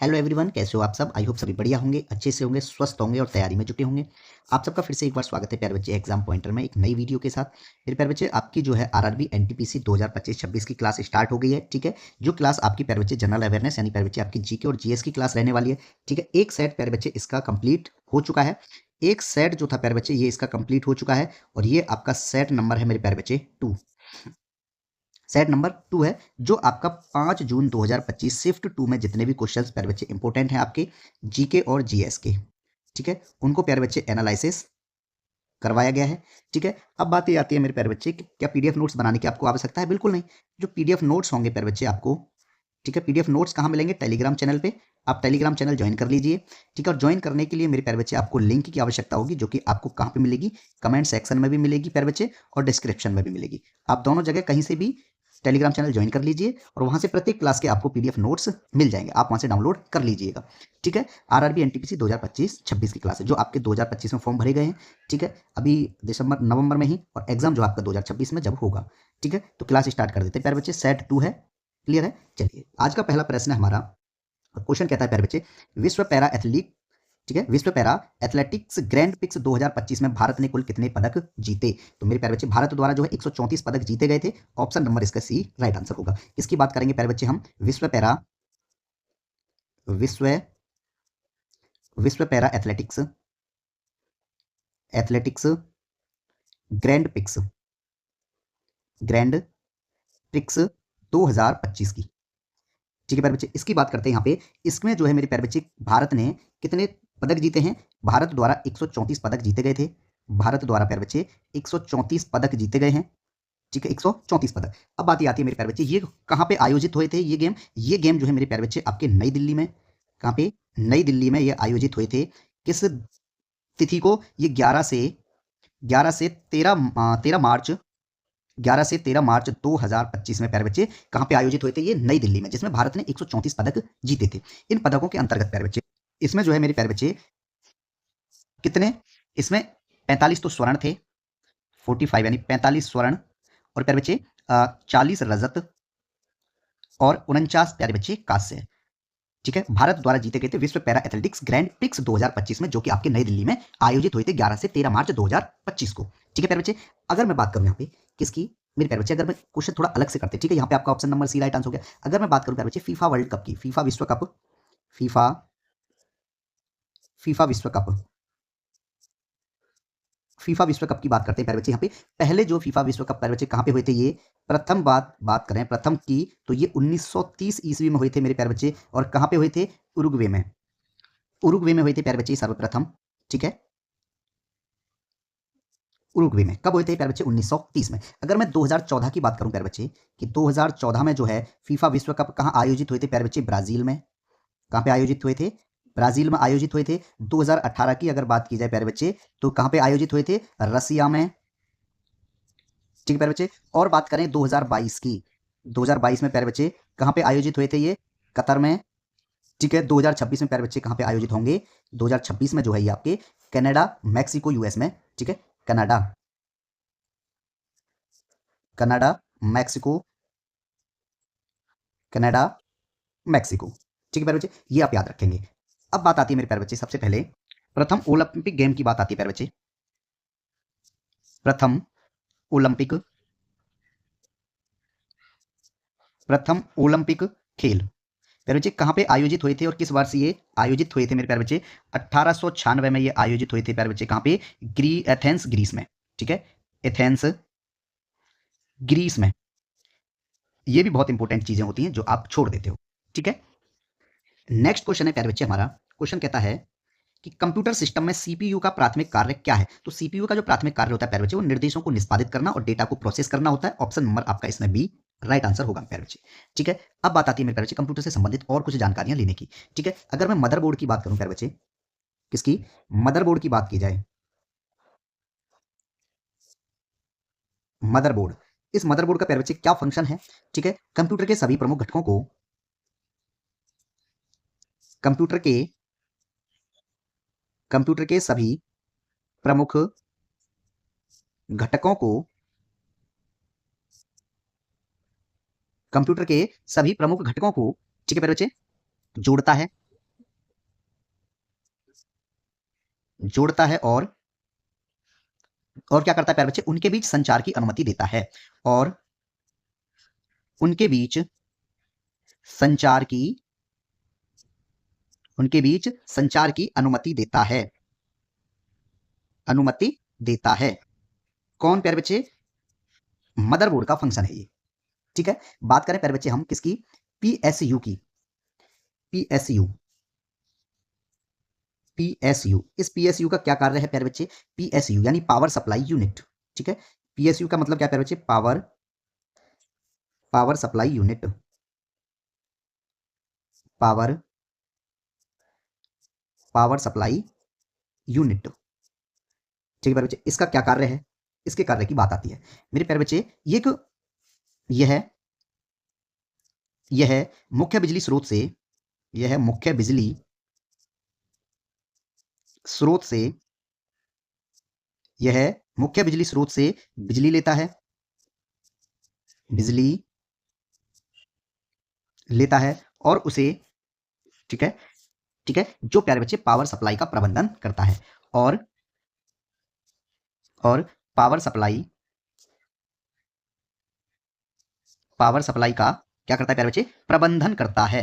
Hello everyone, कैसे हो आप सब। आई होप सभी बढ़िया होंगे, अच्छे से होंगे, स्वस्थ होंगे और तैयारी में जुटे होंगे। आप सबका फिर से एक बार स्वागत है प्यारे बच्चे एग्जाम पॉइंटर में एक नई वीडियो के साथ। मेरे प्यारे बच्चे, आपकी जो है आरआरबी एनटीपीसी 2025-26 की क्लास स्टार्ट हो गई है। ठीक है, जो क्लास आपकी प्यारे बच्चे जनरल अवेयरनेस यानी प्यारे बच्चे आपकी जीके और जीएस की क्लास रहने वाली है। ठीक है, एक सेट प्यारे बच्चे इसका कंप्लीट हो चुका है। एक सेट जो था प्यारे बच्चे ये इसका कंप्लीट हो चुका है और ये आपका सेट नंबर है मेरे प्यारे बच्चे 2। सेट नंबर 2 है जो आपका 5 जून 2025 शिफ्ट 2 में जितने भी क्वेश्चंस प्यारे बच्चे इंपॉर्टेंट हैं आपके जीके और जीएस के, ठीक है, उनको प्यारे बच्चे एनालिसिस करवाया गया है। ठीक है, अब बात ये आती है मेरे प्यारे बच्चे कि क्या पीडीएफ नोट्स बनाने की आपको आवश्यकता है? बिल्कुल नहीं। जो पीडीएफ नोट्स होंगे प्यारे बच्चे आपको, ठीक है, पीडीएफ नोट्स कहाँ मिलेंगे? टेलीग्राम चैनल पे। आप टेलीग्राम चैनल ज्वाइन कर लीजिए। ठीक है, और ज्वाइन करने के लिए मेरे प्यारे बच्चे आपको लिंक की आवश्यकता होगी, जो कि आपको कहाँ पे मिलेगी? कमेंट सेक्शन में भी मिलेगी प्यारे बच्चे और डिस्क्रिप्शन में भी मिलेगी। आप दोनों जगह कहीं से भी टेलीग्राम चैनल ज्वाइन कर लीजिए और वहां से प्रत्येक क्लास के आपको पीडीएफ नोट्स मिल जाएंगे, आप वहां से डाउनलोड कर लीजिएगा। ठीक है, आरआरबी एनटीपीसी 2025-26 की क्लास है जो आपके 2025 में फॉर्म भरे गए हैं। ठीक है, अभी दिसंबर नवंबर में ही, और एग्जाम जो आपका 2026 में जब होगा। ठीक है, तो क्लास स्टार्ट कर देते हैं प्यारे बच्चे। सेट 2 है, क्लियर है। चलिए, आज का पहला प्रश्न है हमारा। क्वेश्चन कहता है प्यारे बच्चे, विश्व पैरा एथलीट, ठीक है, विश्व पैरा एथलेटिक्स ग्रैंड पिक्स 2025 में भारत ने कुल कितने पदक जीते? तो मेरे प्यारे बच्चे, भारत द्वारा जो है 134 पदक जीते गए थे। ऑप्शन नंबर इसका सी राइट आंसर होगा। इसकी बात करेंगे प्यारे बच्चे हम। विश्व विश्व para athletics athletics grand pics grand pics 2025 की। ठीक है प्यारे बच्चे, इसकी बात करते हैं यहाँ पे। इसमें जो है मेरे प्यारे बच्चे, भारत ने कितने पदक जीते हैं? भारत द्वारा 134 पदक जीते गए थे। भारत द्वारा प्यारे बच्चे 134 पदक जीते गए हैं। ठीक है, 134 पदक। अब बात ये आती है मेरे प्यारे बच्चे, ये कहाँ पे आयोजित हुए थे ये गेम? ये गेम जो है मेरे प्यारे बच्चे आपके नई दिल्ली में। कहाँ पे? नई दिल्ली में ये आयोजित हुए थे। किस तिथि को? ये 11 से 13 मार्च 2025 में प्यारे बच्चे कहाँ पे आयोजित हुए थे? ये नई दिल्ली में, जिसमें भारत ने 134 पदक जीते थे। इन पदकों के अंतर्गत प्यारे बच्चे, इसमें जो है मेरे प्यारे बच्चे कितने? इसमें 45 तो स्वर्ण थे, 45 यानी 45 स्वर्ण, और प्यारे बच्चे 40 रजत और 49 प्यारे बच्चे कांस्य। ठीक है, भारत द्वारा जीते गए थे विश्व पैरा एथलेटिक्स ग्रैंड पिक्स 2025 में, जो कि आपके नई दिल्ली में आयोजित हुए थे 11 से 13 मार्च 2025 को। ठीक है प्यारे बच्चे, अगर मैं बात करूं यहाँ पे किसकी, मेरे प्यारे बच्चे, अगर मैं क्वेश्चन थोड़ा अलग से करते हैं। ठीक है, यहाँ पे आपका option number C right answer हो गया। अगर मैं बात करूं प्यारे बच्चे फीफा वर्ल्ड कप की, फीफा विश्व कप, फीफा फीफा विश्व कप, फीफा विश्व कप की बात करते हैं प्यारे बच्चे। यहाँ पे पहले जो फीफा विश्व कप प्यारे बच्चे कहाँ पे हुए थे? ये प्रथम बात करें प्रथम की, तो ये 1930 ईस्वी में हुए थे मेरे प्यारे बच्चे। और कहाँ पे हुए थे? उरुग्वे में। उरुग्वे में हुए थे प्यारे बच्चे सर्वप्रथम। ठीक है, उरुग्वे में कब हुए थे प्यारे बच्चे? 1930 में। अगर मैं 2014 की बात करूं प्यारे बच्चे, कि 2014 में जो है फीफा विश्व कप कहाँ आयोजित हुए थे प्यारे बच्चे? ब्राजील में। कहाँ पे आयोजित हुए थे? ब्राजील में आयोजित हुए थे। 2018 की अगर बात की जाए प्यारे बच्चे, तो कहाँ पे आयोजित हुए थे? रसिया में। ठीक है प्यारे बच्चे, और बात करें 2022 की, 2022 में प्यारे बच्चे कहाँ पे आयोजित हुए थे? ये कतर में। ठीक है, 2026 में प्यारे बच्चे कहाँ पे आयोजित होंगे? 2026 में जो है ये आपके कनाडा, मैक्सिको, यूएस में। ठीक है, Canada, Canada, Mexico, Canada, Mexico. ठीक है प्यारे बच्चे, ये आप याद रखेंगे। अब बात आती है मेरे प्यारे बच्चे, सबसे पहले प्रथम ओलंपिक गेम की बात आती है प्यारे बच्चे। प्रथम ओलंपिक प्रथम ओलंपिक खेल प्यारे बच्चे कहाँ पे आयोजित हुए थे और किस वर्ष ये आयोजित हुए थे मेरे प्यारे बच्चे? 1896 में ये आयोजित हुए थे प्यारे बच्चे। कहाँ पे? एथेंस, ग्रीस में। ठीक है, एथेंस, ग्रीस में। ये भी बहुत इंपॉर्टेंट चीजें होती हैं जो आप छोड़ देते हो। ठीक है, नेक्स्ट क्वेश्चन है प्यारे बच्चे हमारा। क्वेश्चन कहता है कि कंप्यूटर सिस्टम में सीपीयू का प्राथमिक कार्य क्या है? तो सीपीयू का जो प्राथमिक कार्य होता है प्यारे बच्चे, वो निर्देशों को निष्पादित करना और डेटा को प्रोसेस करना होता है। ऑप्शन नंबर आपका इसमें बी राइट आंसर होगा प्यारे बच्चे। ठीक है, अब बात आती है मेरे प्यारे बच्चे कंप्यूटर से संबंधित और कुछ जानकारियां लेने की। ठीक है, अगर मैं मदरबोर्ड की बात करूं प्यारे बच्चे, किसकी? मदरबोर्ड की बात की जाए, मदरबोर्ड, इस मदरबोर्ड का प्यारे बच्चे क्या फंक्शन है? ठीक है, कंप्यूटर के सभी प्रमुख घटकों को, कंप्यूटर के कंप्यूटर के सभी प्रमुख घटकों को, कंप्यूटर के सभी प्रमुख घटकों को, ठीक है प्यारे बच्चे, जोड़ता है। जोड़ता है और क्या करता है प्यारे बच्चे, उनके बीच संचार की अनुमति देता है, और उनके बीच संचार की अनुमति देता है, कौन प्यारे बच्चे, मदरबोर्ड का फंक्शन है ये। ठीक है, बात करें प्यारे बच्चे हम किसकी, पीएसयू की, पीएसयू इस पीएसयू का क्या कार्य है प्यारे बच्चे, पीएसयू यानी पावर सप्लाई यूनिट। ठीक है, पीएसयू का मतलब क्या प्यारे बच्चे, power supply unit, power supply unit. ठीक है प्यारे बच्चे, इसका क्या कार्य है, इसके कार्य की बात आती है मेरे प्यारे बच्चे। यह मुख्य बिजली स्रोत से, यह मुख्य बिजली स्रोत से यह मुख्य बिजली स्रोत से बिजली लेता है, और उसे, ठीक है, जो प्यारे बच्चे पावर सप्लाई का प्रबंधन करता है, और पावर सप्लाई का क्या करता है प्यारे बच्चे, प्रबंधन करता है,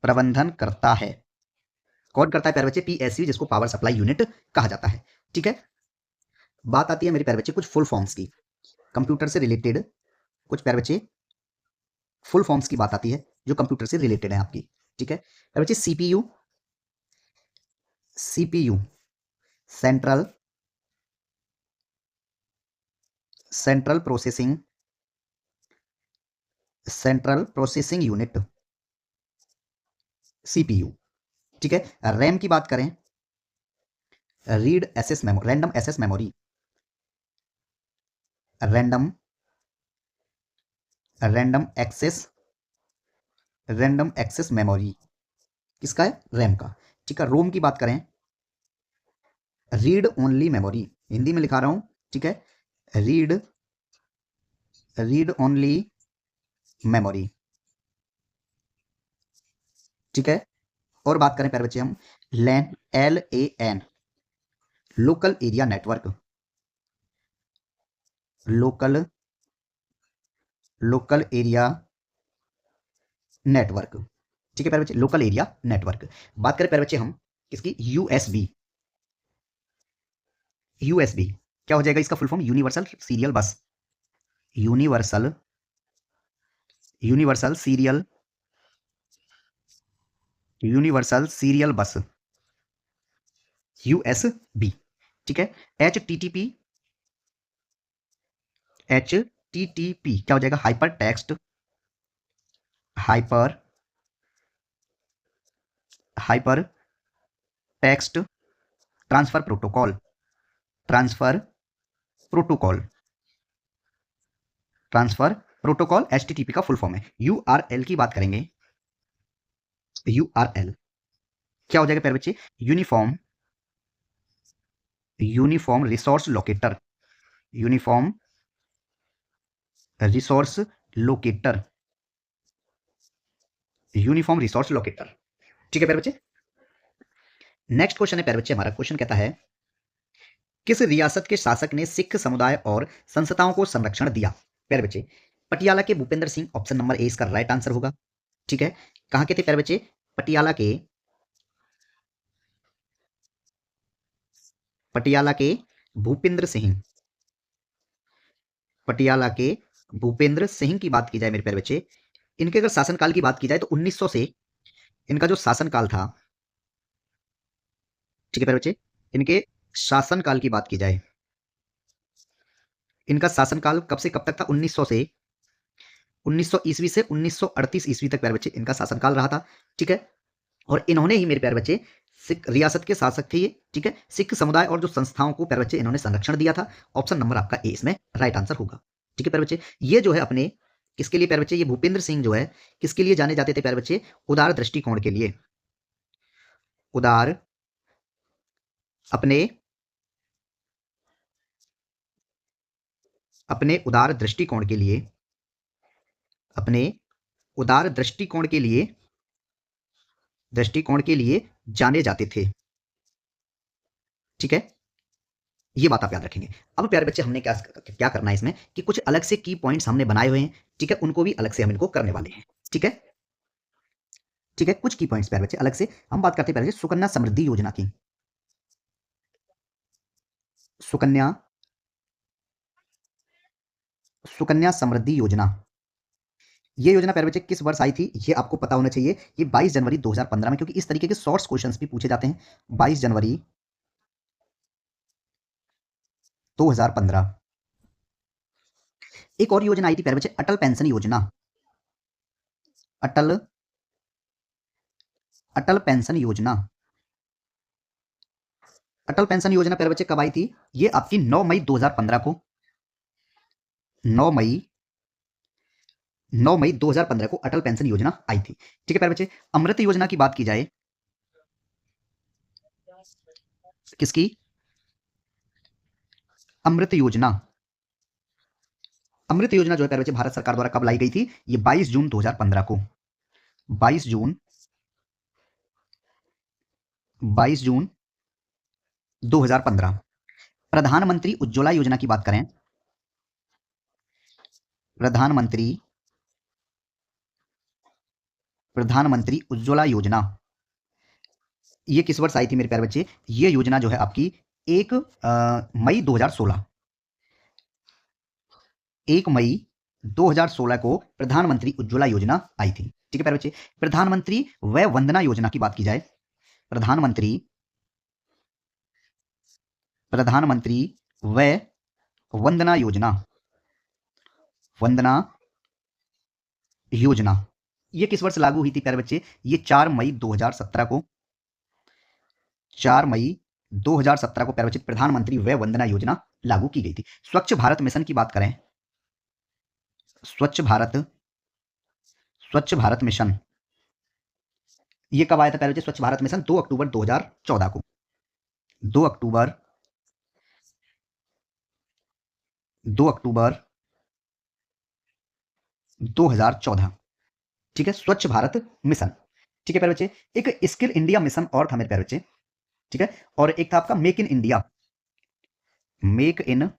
प्रबंधन करता है। कौन करता है प्यारे बच्चे, पीएसयू, जिसको पावर सप्लाई यूनिट कहा जाता है। ठीक है, बात आती है मेरे प्यारे बच्चे कुछ फुल फॉर्म्स की, कंप्यूटर से रिलेटेड कुछ प्यारे बच्चे फुल फॉर्म्स की बात आती है जो कंप्यूटर से रिलेटेड है आपकी। ठीक है प्यारे बच्चे, CPU central processing unit, CPU. ठीक है, रैम की बात करें, random access memory, random access memory किसका है, रैम का। ठीक है, रोम की बात करें, रीड ओनली मेमोरी, हिंदी में लिखा रहा हूं, ठीक है, रीड ओनली मेमोरी। ठीक है, और बात करें प्यारे बच्चे हम लैन, LAN, local area network, local area network. ठीक है प्यारे बच्चे, लोकल एरिया नेटवर्क। बात करें प्यारे बच्चे हम किसकी, यूएसबी क्या हो जाएगा इसका फुल फॉर्म, यूनिवर्सल सीरियल बस, यूनिवर्सल सीरियल बस, यूएसबी। ठीक है, एच टी टी पी क्या हो जाएगा, hyper text transfer protocol, HTTP का फुल फॉर्म है। यूआरएल की बात करेंगे, यूआरएल क्या हो जाएगा प्यारे बच्चे, यूनिफॉर्म रिसोर्स लोकेटर, ठीक है प्यारे बच्चे। नेक्स्ट क्वेश्चन है प्यारे बच्चे हमारा, क्वेश्चन कहता है किस रियासत के शासक ने सिख समुदाय और संस्थाओं को संरक्षण दिया। प्यारे बच्चे, पटियाला के Bhupendra Singh, option number A इसका राइट आंसर होगा। ठीक है, कहां के थे प्यारे बच्चे, पटियाला के भूपेंद्र सिंह की बात की जाए मेरे प्यारे बच्चे, इनके अगर शासनकाल की बात की जाए तो 1900 से इनका जो शासनकाल था, ठीक है प्यारे बच्चे, इनके शासनकाल की बात की जाए, इनका शासनकाल कब से कब तक था, 1900 से 1900 ईस्वी से 1938 ईस्वी तक प्यारे बच्चे इनका शासनकाल रहा था। ठीक है, और इन्होंने ही मेरे प्यारे बच्चे सिख रियासत के शासक थे ये। ठीक है, सिख समुदाय और जो संस्थाओं को प्यारे बच्चे इन्होंने संरक्षण दिया था। ऑप्शन नंबर आपका ए इसमें राइट आंसर होगा। ठीक है प्यारे बच्चे, ये जो है अपने किसके लिए प्यारे बच्चे, ये भूपेंद्र सिंह जो है किसके लिए जाने जाते थे प्यारे बच्चे, उदार दृष्टिकोण के लिए, अपने उदार दृष्टिकोण के लिए, दृष्टिकोण के लिए जाने जाते थे। ठीक है, ये बात आप याद रखेंगे। अब प्यारे बच्चे हमने क्या क्या करना है इसमें कि कुछ अलग से की पॉइंट्स हमने बनाए हुए हैं। ठीक है, उनको भी अलग से हम इनको करने वाले हैं। ठीक है, ठीक है, कुछ की पॉइंट्स प्यारे बच्चे अलग से हम बात करते हैं प्यारे बच्चे सुकन्या समृद्धि योजना की। सुकन्या सुकन्या समृद्धि योजना, ये योजना प्यारे बच्चे किस वर्ष आई थी ये आपको पता होना चाहिए। ये 22 जनवरी 2015 में, क्योंकि इस तरीके के शॉर्ट्स क्वेश्चंस भी पूछे जाते हैं। 22 जनवरी 2015। एक और योजना आई थी प्यारे बच्चे, अटल पेंशन योजना। अटल अटल पेंशन योजना। अटल पेंशन योजना प्यारे बच्चे कब आई थी? ये आपकी 9 मई 2015 को, 9 मई 9 मई 2015 को अटल पेंशन योजना आई थी। ठीक है प्यारे बच्चे, अमृत योजना की बात की जाए, किसकी? अमृत योजना। अमृत योजना जो है प्यारे बच्चे भारत सरकार द्वारा कब लाई गई थी? ये 22 जून 2015 को, 22 जून 22 जून 2015। प्रधानमंत्री उज्ज्वला योजना की बात करें, प्रधानमंत्री प्रधानमंत्री उज्ज्वला योजना, ये किस वर्ष आई थी मेरे प्यारे बच्चे? ये योजना जो है आपकी 1 मई 2016, 1 मई 2016 को प्रधानमंत्री उज्ज्वला योजना आई थी। ठीक है प्यारे बच्चे, प्रधानमंत्री वय वंदना योजना की बात की जाए, प्रधानमंत्री प्रधानमंत्री वय वंदना योजना, वंदना योजना, ये किस वर्ष लागू हुई थी प्यारे बच्चे? ये 4 मई 2017 को, 4 मई 2017 को प्यारे बच्चे प्रधानमंत्री वय वंदना योजना लागू की गई थी। स्वच्छ भारत मिशन की बात करें, स्वच्छ भारत स्वच्छ भारत मिशन, ये कब आया था प्यारे बच्चे? स्वच्छ भारत मिशन 2 अक्टूबर 2014 को, 2 अक्टूबर 2 अक्टूबर 2014। ठीक है, स्वच्छ भारत मिशन। ठीक है प्यारे बच्चे, एक स्किल इंडिया मिशन और था मेरे प्यारे बच्चे। ठीक है, और एक था आपका make in India, make in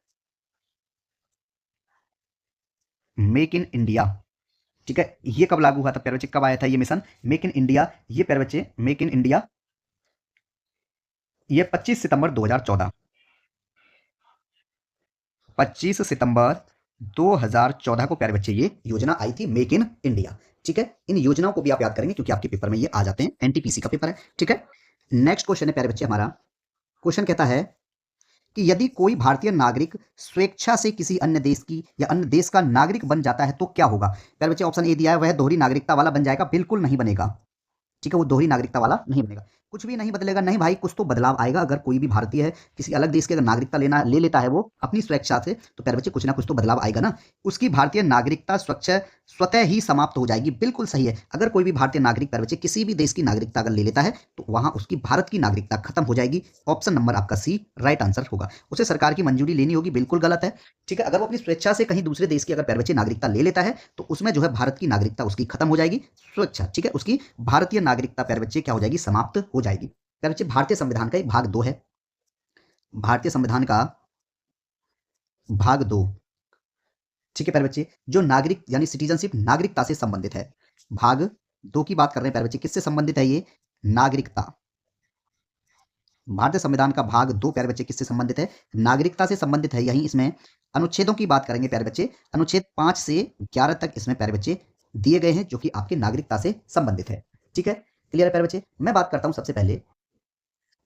make in India. ठीक है, ये कब लागू हुआ था प्यारे बच्चे? कब आया था ये मिशन मेक इन इंडिया? ये प्यारे बच्चे मेक इन इंडिया ये 25 सितंबर 2014, 25 सितंबर 2014 को प्यारे बच्चे ये योजना आई थी मेक इन इंडिया। ठीक है, इन योजनाओं को भी आप याद करेंगे क्योंकि आपके पेपर में ये आ जाते हैं, एनटीपीसी का पेपर है। ठीक है, नेक्स्ट क्वेश्चन है प्यारे बच्चे हमारा, क्वेश्चन कहता है कि यदि कोई भारतीय नागरिक स्वेच्छा से किसी अन्य देश की या अन्य देश का नागरिक बन जाता है तो क्या होगा? प्यारे बच्चे ऑप्शन ए दिया है, वह दोहरी नागरिकता वाला बन जाएगा? बिल्कुल नहीं बनेगा। ठीक है, वो दोहरी नागरिकता वाला नहीं बनेगा, कुछ भी नहीं बदलेगा। नहीं भाई, कुछ तो बदलाव आएगा। अगर कोई भी भारतीय है किसी अलग देश की अगर नागरिकता ले लेता है वो अपनी स्वेच्छा से, तो प्यारे बच्चे कुछ ना कुछ तो बदलाव आएगा ना। उसकी भारतीय नागरिकता स्वतः ही समाप्त हो जाएगी। बिल्कुल सही है, अगर कोई भी भारतीय नागरिक प्यारे बच्चे किसी भी देश की नागरिकता अगर ले लेता है तो वहां उसकी भारत की नागरिकता खत्म हो जाएगी। ऑप्शन नंबर आपका सी राइट आंसर होगा। उसे सरकार की मंजूरी लेनी होगी, बिल्कुल गलत है। ठीक है, अगर वो अपनी स्वेच्छा से कहीं दूसरे देश की अगर प्यारे बच्चे नागरिकता ले लेता है तो उसमें जो है भारत की नागरिकता उसकी खत्म हो जाएगी, स्वेच्छा। ठीक है, उसकी भारतीय नागरिकता प्यारे बच्चे क्या हो जाएगी? समाप्त हो जाएगी। प्यारे बच्चे भारतीय संविधान का एक भाग 2 है, भारतीय संविधान का भाग 2। ठीक है प्यारे बच्चे, जो नागरिक यानी सिटीजनशिप नागरिकता से संबंधित है, भाग 2 की बात कर रहे हैं प्यारे बच्चे। किससे संबंधित है ये? नागरिकता। भारतीय संविधान का भाग 2 प्यारे बच्चे किससे संबंधित है? नागरिकता से संबंधित है। यहीं इसमें अनुच्छेदों की बात करेंगे प्यारे बच्चे, अनुच्छेद 5 से 11 तक इसमें प्यारे बच्चे दिए गए हैं जो कि आपके नागरिकता से संबंधित है। ठीक है, क्लियर है प्यारे बच्चे? मैं बात करता हूं सबसे पहले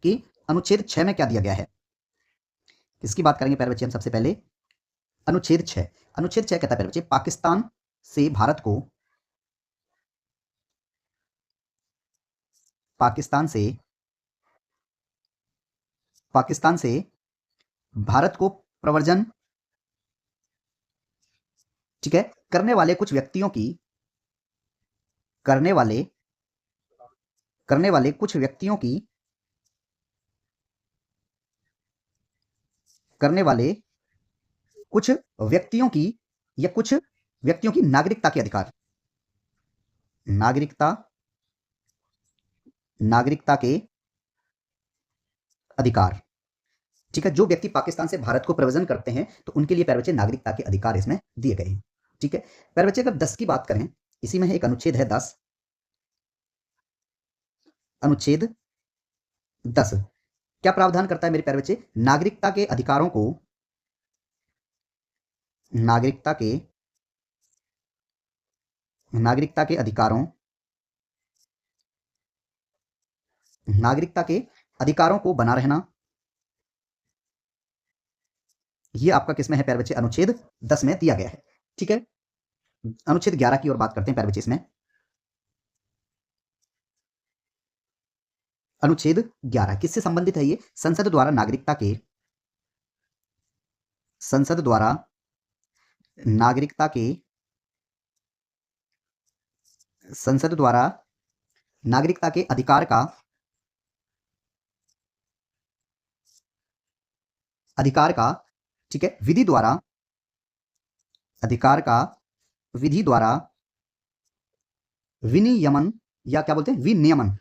कि अनुच्छेद 6 में क्या दिया गया है। इसकी बात करेंगे प्यारे बच्चे हम सबसे पहले। अनुच्छेद 6, अनुच्छेद 6 कहता है प्यारे बच्चे से भारत को पाकिस्तान से पाकिस्तान से भारत को प्रव्रजन, ठीक है, करने वाले कुछ व्यक्तियों की करने वाले करने वाले कुछ व्यक्तियों की करने वाले कुछ व्यक्तियों की या कुछ व्यक्तियों की नागरिकता के अधिकार, नागरिकता नागरिकता के अधिकार। ठीक है, जो व्यक्ति पाकिस्तान से भारत को प्रव्रजन करते हैं तो उनके लिए प्यारे बच्चे नागरिकता के अधिकार इसमें दिए गए हैं। ठीक है प्यारे बच्चे, अगर 10 की बात करें, इसी में है एक अनुच्छेद है 10, अनुच्छेद 10 क्या प्रावधान करता है मेरे प्यारे बच्चे? नागरिकता के अधिकारों को, नागरिकता के नागरिकता के अधिकारों नागरिकता के अधिकारों को बना रहना, ये आपका किसमें है प्यारे बच्चे? अनुच्छेद 10 में दिया गया है। ठीक है, अनुच्छेद 11 की ओर बात करते हैं प्यारे बच्चे। इसमें अनुच्छेद 11 किससे संबंधित है? ये संसद द्वारा नागरिकता के, संसद द्वारा नागरिकता के, संसद द्वारा नागरिकता के अधिकार का, अधिकार का, ठीक है, विधि द्वारा, अधिकार का विधि द्वारा विनियमन, या क्या बोलते हैं, विनियमन,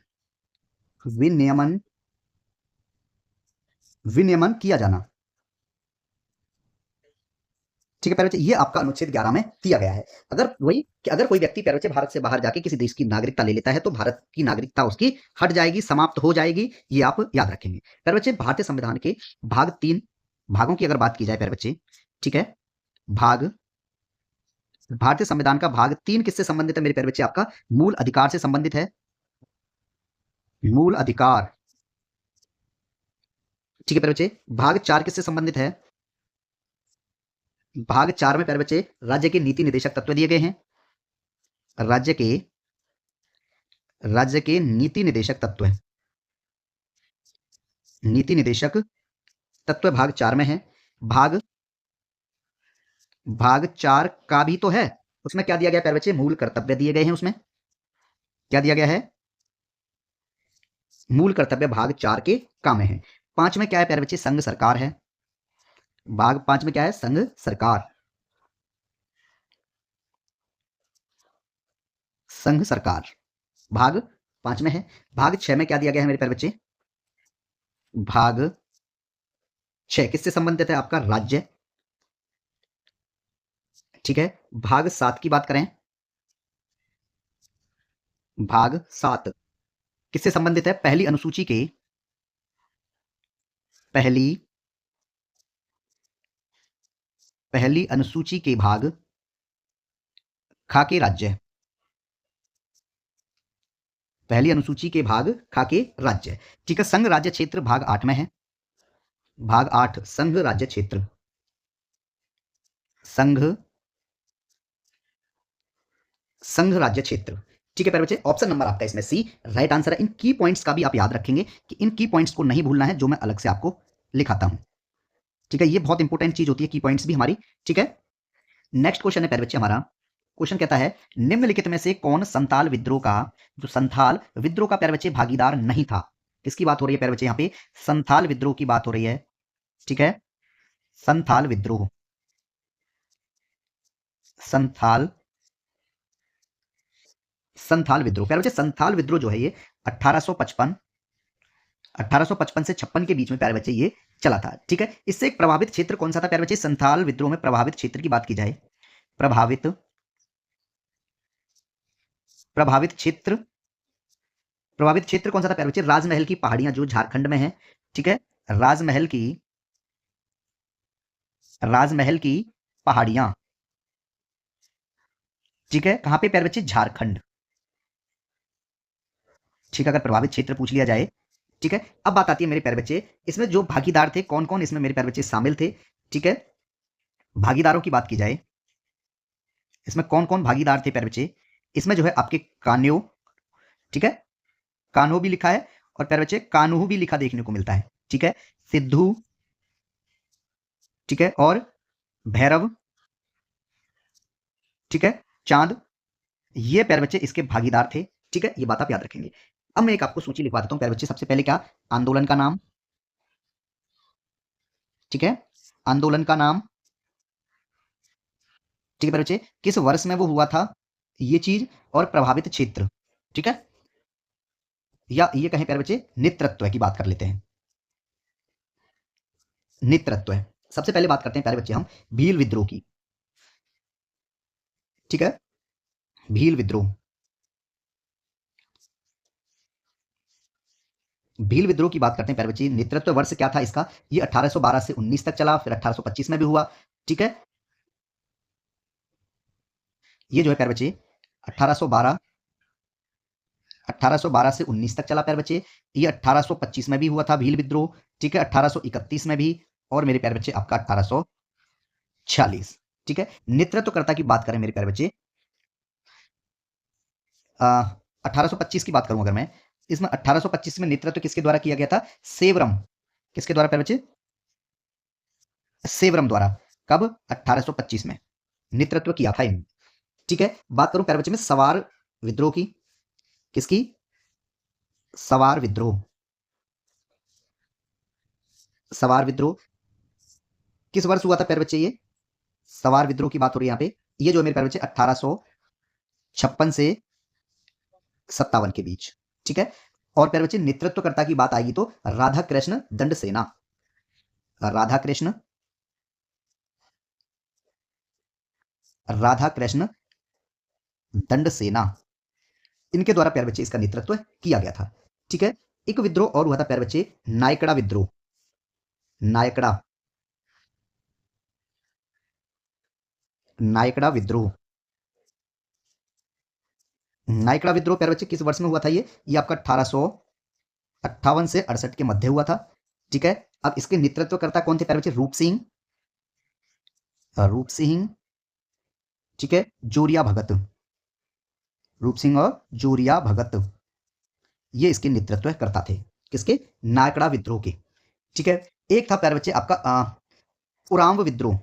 विनियमन, विनियमन किया जाना। ठीक है प्यारे बच्चे, ये आपका अनुच्छेद 11 में दिया गया है। अगर वही कि अगर कोई व्यक्ति प्यारे बच्चे भारत से बाहर जाके किसी देश की नागरिकता ले लेता है तो भारत की नागरिकता उसकी हट जाएगी, समाप्त हो जाएगी, ये आप याद रखेंगे। प्यारे बच्चे, भारतीय संविधान के भाग 3 भागों की अगर बात की जाए प्यारे बच्चे, ठीक है, भाग, भारतीय संविधान का भाग 3 किससे संबंधित है मेरे प्यारे बच्चे? आपका मूल अधिकार से संबंधित है, मूल अधिकार। ठीक है प्यारे बच्चे, भाग 4 किससे संबंधित है? भाग 4 में प्यारे बच्चे राज्य के नीति निदेशक तत्व दिए गए हैं, राज्य के, राज्य के नीति निदेशक तत्व, नीति निदेशक तत्व भाग 4 में है। भाग, भाग 4 का भी तो है, उसमें क्या दिया गया प्यारे बच्चे? मूल कर्तव्य दिए गए हैं। उसमें क्या दिया गया है? मूल कर्तव्य भाग 4 के काम में है। 5 में क्या है प्यारे बच्चे? संघ सरकार है। भाग 5 में क्या है? संघ सरकार, संघ सरकार भाग 5 में है। भाग 6 में क्या दिया गया है मेरे प्यारे बच्चे? भाग 6 किससे संबंधित है? आपका राज्य। ठीक है, भाग 7 की बात करें, भाग 7 किससे संबंधित है? पहली अनुसूची के, पहली, पहली अनुसूची के भाग खा के राज्य, पहली अनुसूची के भाग खा के राज्य। ठीक है, संघ राज्य क्षेत्र भाग 8 में है। भाग 8 संघ राज्य क्षेत्र, संघ, संघ राज्य क्षेत्र। ठीक है प्यारे बच्चे, ऑप्शन नंबर आपका इसमें सी राइट आंसर है। इन की पॉइंट्स का भी आप याद रखेंगे कि इन की पॉइंट्स को नहीं भूलना है जो मैं अलग से आपको लिखाता हूं। ठीक है, ये बहुत इंपॉर्टेंट चीज होती है की पॉइंट्स भी हमारी। ठीक है, नेक्स्ट क्वेश्चन है प्यारे बच्चे हमारा। क्वेश्चन कहता है निम्नलिखित में से कौन संथाल विद्रोह का, जो संथाल विद्रोह का प्यारे बच्चे भागीदार नहीं था? किसकी बात हो रही है प्यारे बच्चे? यहाँ पे संथाल विद्रोह की बात हो रही है। ठीक है, संथाल विद्रोह, संथाल, संथाल विद्रोह प्यारे बच्चे, संथाल विद्रोह जो है ये 1855, 1855 से 56 के बीच में प्यारे बच्चे ये चला था। ठीक है, इससे एक प्रभावित क्षेत्र कौन सा था प्यारे बच्चे? संथाल विद्रोह में प्रभावित क्षेत्र की बात की जाए, प्रभावित, प्रभावित क्षेत्र, प्रभावित क्षेत्र कौन सा था प्यारे बच्चे? राजमहल की पहाड़ियां जो झारखंड में है। ठीक है, राजमहल की, राजमहल की पहाड़ियां। ठीक है, कहां पे प्यारे बच्चे? झारखंड। ठीक है, अगर प्रभावित क्षेत्र पूछ लिया जाए। ठीक है, अब बात आती है मेरे प्यारे बच्चे, इसमें जो भागीदार थे कौन कौन इसमें मेरे प्यारे बच्चे शामिल थे? ठीक है, भागीदारों की बात की जाए, इसमें कौन कौन भागीदार थे प्यारे बच्चे? इसमें जो है आपके कान्यो, ठीक है, कान्हो भी लिखा है और प्यारे बच्चे कान्हू भी लिखा देखने को मिलता है। ठीक है, सिद्धू, ठीक है, और भैरव, ठीक है, चांद, ये प्यारे बच्चे इसके भागीदार थे। ठीक है, ये बात आप याद रखेंगे। अब मैं एक आपको सूची लिखवा देता हूं प्यारे बच्चे। सबसे पहले क्या? आंदोलन का नाम, ठीक है, आंदोलन का नाम, ठीक है प्यारे बच्चे, किस वर्ष में वो हुआ था ये चीज, और प्रभावित क्षेत्र। ठीक है, या ये कहें प्यारे बच्चे नेतृत्व की बात कर लेते हैं। नेतृत्व है। सबसे पहले बात करते हैं प्यारे बच्चे हम भील विद्रोह की। ठीक है, भील विद्रोह। भील विद्रोह की बात करते हैं प्यारे बच्चे। नेतृत्व वर्ष क्या था इसका? ये 1812 से 19 तक चला, फिर 1825 में भी हुआ। ठीक है, ये जो है प्यारे बच्चे 1812 1812 से 19 तक चला प्यारे बच्चे। ये 1825 में भी हुआ था भील विद्रोह। ठीक है, 1831 में भी, और मेरे प्यारे बच्चे आपका 1846। ठीक है, नेतृत्वकर्ता की बात करें मेरे प्यारे बच्चे, 1825 की बात करूं अगर मैं, इसमें 1825 में नेतृत्व किसके द्वारा किया गया था? सेवरम। किसके द्वारा प्यारे बच्चे? सेवरम द्वारा। कब? 1825 में नेतृत्व किया था इन्होंने। ठीक है, बात करूं प्यारे बच्चे में सवार विद्रोह की। किसकी? सवार विद्रोह। सवार विद्रोह किस वर्ष हुआ था प्यारे बच्चे? ये सवार विद्रोह की बात हो रही है यहाँ पे। ये जो है मेरे प्यारे बच्चे 1856 से 57 के बीच। ठीक है, और प्यारे बच्चे नेतृत्वकर्ता की बात आएगी तो राधा कृष्ण दंड सेना। राधा कृष्ण राधा कृष्ण दंड सेना, इनके द्वारा प्यारे बच्चे इसका नेतृत्व किया गया था। ठीक है, एक विद्रोह और हुआ था प्यारे बच्चे, नायकड़ा विद्रोह। नायकड़ा नायकड़ा विद्रोह। नायकड़ा विद्रोह प्यारे बच्चे किस वर्ष में हुआ था? ये आपका 1858 से 68 के मध्य हुआ था। ठीक है, अब इसके नेतृत्वकर्ता कौन थे प्यारे बच्चे? रूप सिंह। रूप सिंह, ठीक है, जोरिया भगत। रूप सिंह और जोरिया भगत, ये इसके नेतृत्व करता थे। किसके? नायकड़ा विद्रोह के। ठीक है, एक था प्यारे बच्चे आपका उरांव विद्रोह।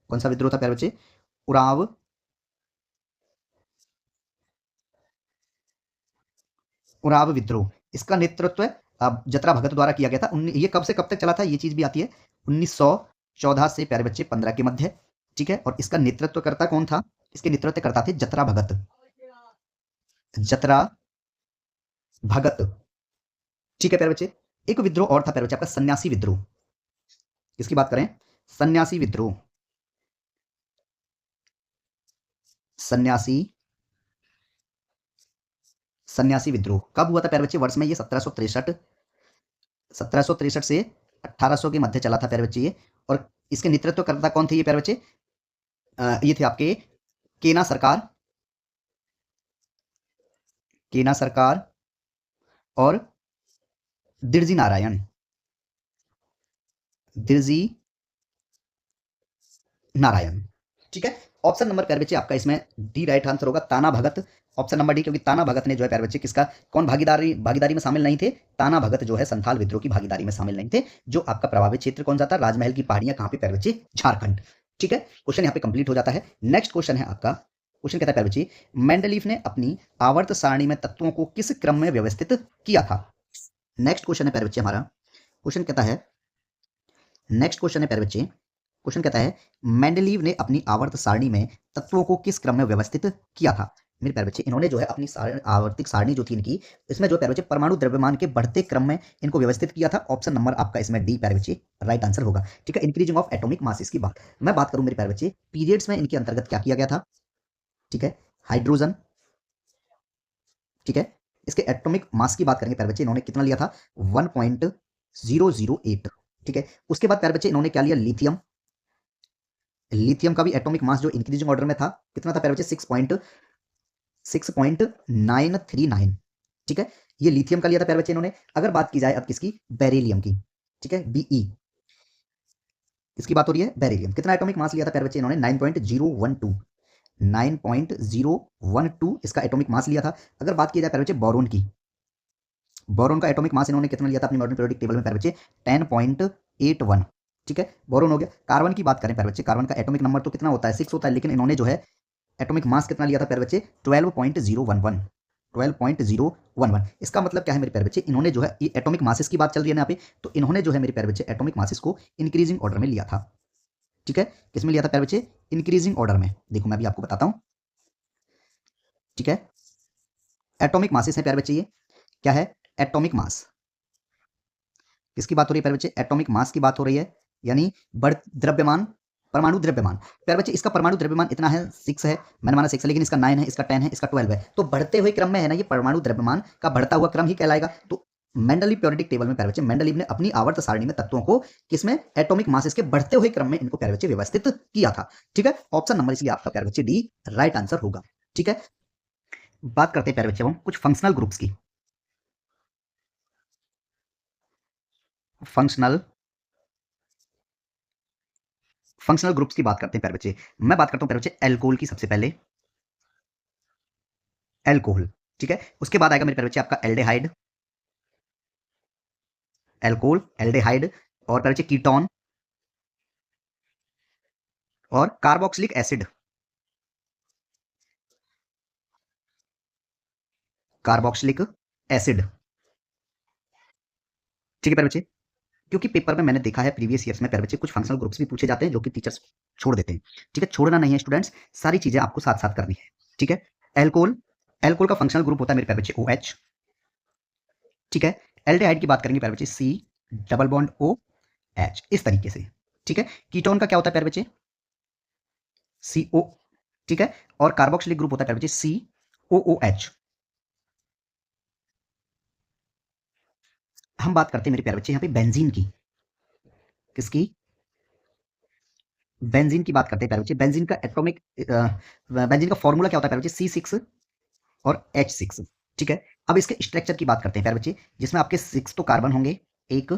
कौन सा विद्रोह था प्यारे बच्चे? उरांव उराव विद्रोह। इसका नेतृत्व जतरा भगत द्वारा किया गया था। ये कब से कब तक चला था ये चीज भी आती है, 1914 से प्यारे बच्चे 15 के मध्य। ठीक है, और इसका नेतृत्वकर्ता कौन था? इसके नेतृत्वकर्ता थे जतरा भगत। जतरा भगत। ठीक है प्यारे बच्चे, एक विद्रोह और था प्यारे बच्चे आपका सन्यासी विद्रोह। किसकी बात करें? सन्यासी विद्रोह। सन्यासी सन्यासी विद्रोह कब हुआ था प्यारे बच्चे? वर्ष में ये 1763 से 1800 के मध्य चला था प्यारे बच्चे ये। और इसके नेतृत्वकर्ता कौन थे ये प्यारे बच्चे? ये थे आपके केना सरकार। केना सरकार और दिरजी नारायण। दिरजी नारायण। ठीक है, ऑप्शन नंबर प्यारे बच्चे आपका इसमें डी राइट आंसर होगा, ताना भगत। ऑप्शन नंबर डी, क्योंकि ताना भगत ने जो है प्यारे बच्चे किसका कौन भागीदारी भागीदारी में शामिल नहीं थे? ताना भगत जो है संथाल विद्रोह की भागीदारी में शामिल नहीं थे। जो आपका प्रभावित क्षेत्र कौन सा था? राजमहल की पहाड़ियां कहां पे प्यारे बच्चे? झारखंड। ठीक है, क्वेश्चन यहाँ पे कंप्लीट हो जाता है। नेक्स्ट क्वेश्चन है आपका, क्वेश्चन कहता है प्यारे बच्चे, मेंडलीफ ने अपनी आवर्त सारणी में तत्वों को किस क्रम में व्यवस्थित किया था? नेक्स्ट क्वेश्चन है प्यारे बच्चे हमारा, क्वेश्चन कहता है, नेक्स्ट क्वेश्चन है प्यारे बच्चे, क्वेश्चन कहता है मेंडलीव ने अपनी आवर्त सारणी में तत्वों को किस क्रम में व्यवस्थित किया था? मेरे प्यारे बच्चे इन्होंने जो है अपनी आवर्तिक सारणी जो थी इनकी, इसमें जो प्यारे बच्चे परमाणु द्रव्यमान के बढ़ते क्रम में इनको व्यवस्थित किया था। ऑप्शन नंबर आपका इसमें डी प्यारे बच्चे राइट आंसर होगा। ठीक है, इंक्रीजिंग ऑफ एटॉमिक मासेस की बात मैं बात करूं मेरे प्यारे बच्चे, पीरियड्स में इनके अंतर्गत क्या किया गया था? ठीक है, हाइड्रोजन। ठीक है, इसके एटॉमिक मास की बात करेंगे प्यारे बच्चे, इन्होंने कितना लिया था? 1.008। ठीक है, उसके बाद प्यारे बच्चे इन्होंने क्या लिया? लिथियम। लिथियम का भी एटॉमिक मास जो इंक्रीजिंग ऑर्डर में था कितना था प्यारे बच्चे? 6.939। ठीक है, ये लिथियम का लिया था प्यारे बच्चे इन्होंने। अगर बात की जाए अब किसकी? बेरिलियम की। ठीक है, बीई, इसकी बात हो रही है। बेरिलियम कितना एटॉमिक मास लिया था प्यारे बच्चे इन्होंने? 9.012। 9.012 इसका एटॉमिक मास लिया था। अगर बात की जाए प्यारे बच्चे बोरोन की, बोरोन का एटॉमिक मास इन्होंने कितना लिया था अपनी मॉडर्न पीरियोडिक टेबल में प्यारे बच्चे? 10.81। ठीक है, बोरोन हो गया। कार्बन की बात करें प्यारे बच्चे, कार्बन का एटॉमिक नंबर तो कितना होता है? 6 होता है, लेकिन इन्होंने जो है एटॉमिक मास कितना लिया था प्यारे बच्चे? 12.011। 12.011। इसका मतलब क्या है मेरे प्यारे बच्चे? इन्होंने जो है ये एटॉमिक मासेस की बात चल रही है ना यहाँ पे, तो इन्होंने जो है मेरे प्यारे बच्चे एटॉमिक मासेस को इंक्रीजिंग ऑर्डर में लिया था। ठीक है, किसमें लिया था प्यारे बच्चे? इंक्रीजिंग ऑर्डर में। देखो मैं भी आपको बताता हूं। ठीक है, एटॉमिक मासेस है प्यारे बच्चे, ये क्या है? Atomic mass. किसकी बात हो रही है प्यारे बच्चे? एटॉमिक मास की बात हो रही है, यानी बढ़ द्रव्यमान, परमाणु द्रव्यमान। प्यारे बच्चे इसका परमाणु द्रव्यमान इतना है, 6 है, मैंने माना 6 है, लेकिन इसका 9 है, इसका 10 है, इसका 12 है, तो बढ़ते हुए क्रम में है ना, ये परमाणु द्रव्यमान का बढ़ता हुआ क्रम ही कहलाएगा। तो मेंडलीव पीरियोडिक टेबल में प्यारे बच्चे मेंडलीव ने अपनी आवर्त सारणी में तत्वों को किसमें, एटॉमिक मासेस के बढ़ते हुए क्रम में इनको प्यारे बच्चे व्यवस्थित किया था। ठीक है, ऑप्शन नंबर इसलिए आपका प्यारे बच्चे डी राइट आंसर होगा। ठीक है, बात करते हैं प्यारे बच्चे हम कुछ फंक्शनल ग्रुप्स की। फंक्शनल फंक्शनल ग्रुप्स की बात करते हैं प्यारे बच्चे। मैं बात करता हूं प्यारे बच्चे एल्कोहल की। सबसे पहले एल्कोहल, ठीक है, उसके बाद आएगा मेरे प्यारे बच्चे आपका एल्डेहाइड, एल्कोहल, एल्डेहाइड, और प्यारे बच्चे कीटोन और कार्बोक्सिलिक एसिड, कार्बोक्सिलिक एसिड। ठीक है प्यारे बच्चे, क्योंकि पेपर में मैंने देखा है प्रीवियस ईयर्स में प्यारे बच्चे कुछ फंक्शनल ग्रुप्स भी पूछे जाते हैं जो कि टीचर्स छोड़ देते हैं। ठीक है, छोड़ना नहीं है स्टूडेंट्स, सारी चीजें आपको साथ साथ करनी है। ठीक है, एल्कोहल, एल्कोहल का फंक्शनल ग्रुप होता है मेरे प्यारे बच्चे OH। ठीक है, एल्डेहाइड की बात करेंगे प्यारे बच्चे C डबल बॉन्ड OH, इस तरीके से। ठीक है, कीटोन का क्या होता है प्यारे बच्चे? CO। ठीक है, और कार्बोक्सिलिक ग्रुप होता है प्यारे बच्चे COOH। हम बात करते हैं मेरे प्यारे बच्चे यहाँ पे बेंजीन की। किसकी? बेंजीन की बात करते हैं प्यारे बच्चे। बेंजीन का एटॉमिक बेंजीन का फॉर्मूला क्या होता है प्यारे बच्चे? C6 और H6। ठीक है, अब इसके स्ट्रक्चर की बात करते हैं प्यारे बच्चे, जिसमें आपके 6 तो कार्बन होंगे, 1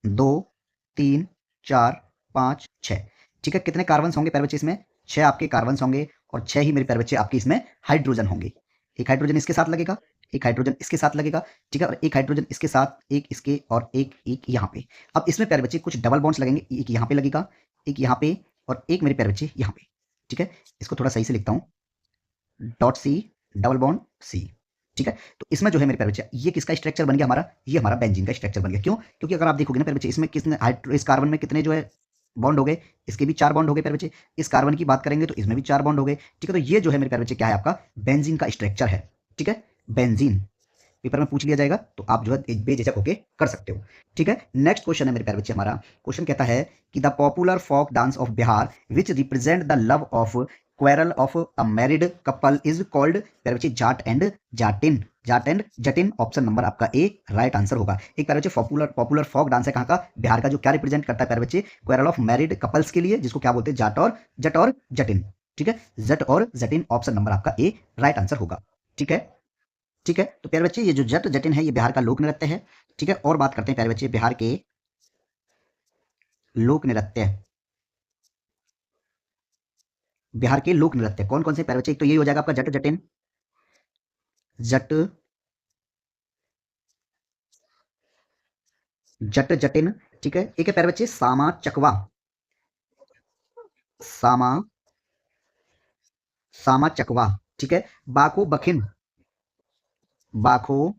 2 3 4 5 6। ठीक है, कितने कार्बन होंगे प्यारे बच्चे इसमें? 6 आपके कार्बन होंगे, और 6 ही मेरे प्यारे बच्चे आपके इसमें हाइड्रोजन होंगे। एक हाइड्रोजन इसके साथ लगेगा, एक हाइड्रोजन इसके साथ लगेगा। ठीक है, और एक हाइड्रोजन इसके साथ, एक इसके, और एक एक यहाँ पे। अब इसमें प्यारे बच्चे कुछ डबल बॉन्ड्स लगेंगे, एक यहाँ पे लगेगा, एक यहाँ पे, और एक मेरे प्यारे बच्चे यहाँ पे। ठीक है, इसको थोड़ा सही से लिखता हूँ, dot C double bond C. ठीक है, तो इसमें जो है मेरे प्यारे बच्चे ये किसका स्ट्रक्चर बन गया हमारा? ये हमारा बेंजीन का स्ट्रक्चर बन गया। क्यों? क्योंकि अगर आप देखोगे ना प्यारे बच्चे, इसमें किसने इस कार्बन में कितने जो है बॉन्ड हो गए, इसके भी 4 बॉन्ड हो गए प्यारे बच्चे। इस कार्बन की बात करेंगे तो इसमें भी 4 बॉन्ड हो गए। ठीक है, तो ये जो है मेरे प्यारे बच्चे क्या है? आपका बेंजीन का स्ट्रक्चर है। ठीक है, बेंजीन पेपर में पूछ लिया जाएगा तो आप जो है बेझिझक होके कर सकते हो। ठीक है, नेक्स्ट क्वेश्चन है मेरे प्यारे बच्चे, हमारा क्वेश्चन कहता है कि the popular folk dance of Bihar which represent the love of quarrel of a married couple is called, प्यारे बच्चे Jat and Jatin, Jat and Jatin. Option number आपका ए राइट आंसर होगा। एक प्यारे बच्चे पॉपुलर पॉपुलर फोक डांस है कहाँ का? बिहार का, जो क्या रिप्रेजेंट करता है प्यारे बच्चे? क्वेरल ऑफ मैरिड कपल्स के लिए, जिसको क्या बोलते हैं? जट और जटिन। ठीक है, जट और जटिन, ऑप्शन नंबर आपका ए राइट आंसर होगा। ठीक है, ठीक है, तो प्यारे बच्चे ये जो जट जटिन है ये बिहार का लोक नृत्य है। ठीक है, और बात करते हैं प्यारे बच्चे बिहार के लोक नृत्य। बिहार के लोक नृत्य कौन कौन से प्यारे बच्चे? एक तो यही हो जाएगा आपका जट जटिन, जट जट जटिन। ठीक है, एक है प्यारे बच्चे सामा चकवा, सामा सामा चकवा। ठीक है, बाखो बखिन, बाखो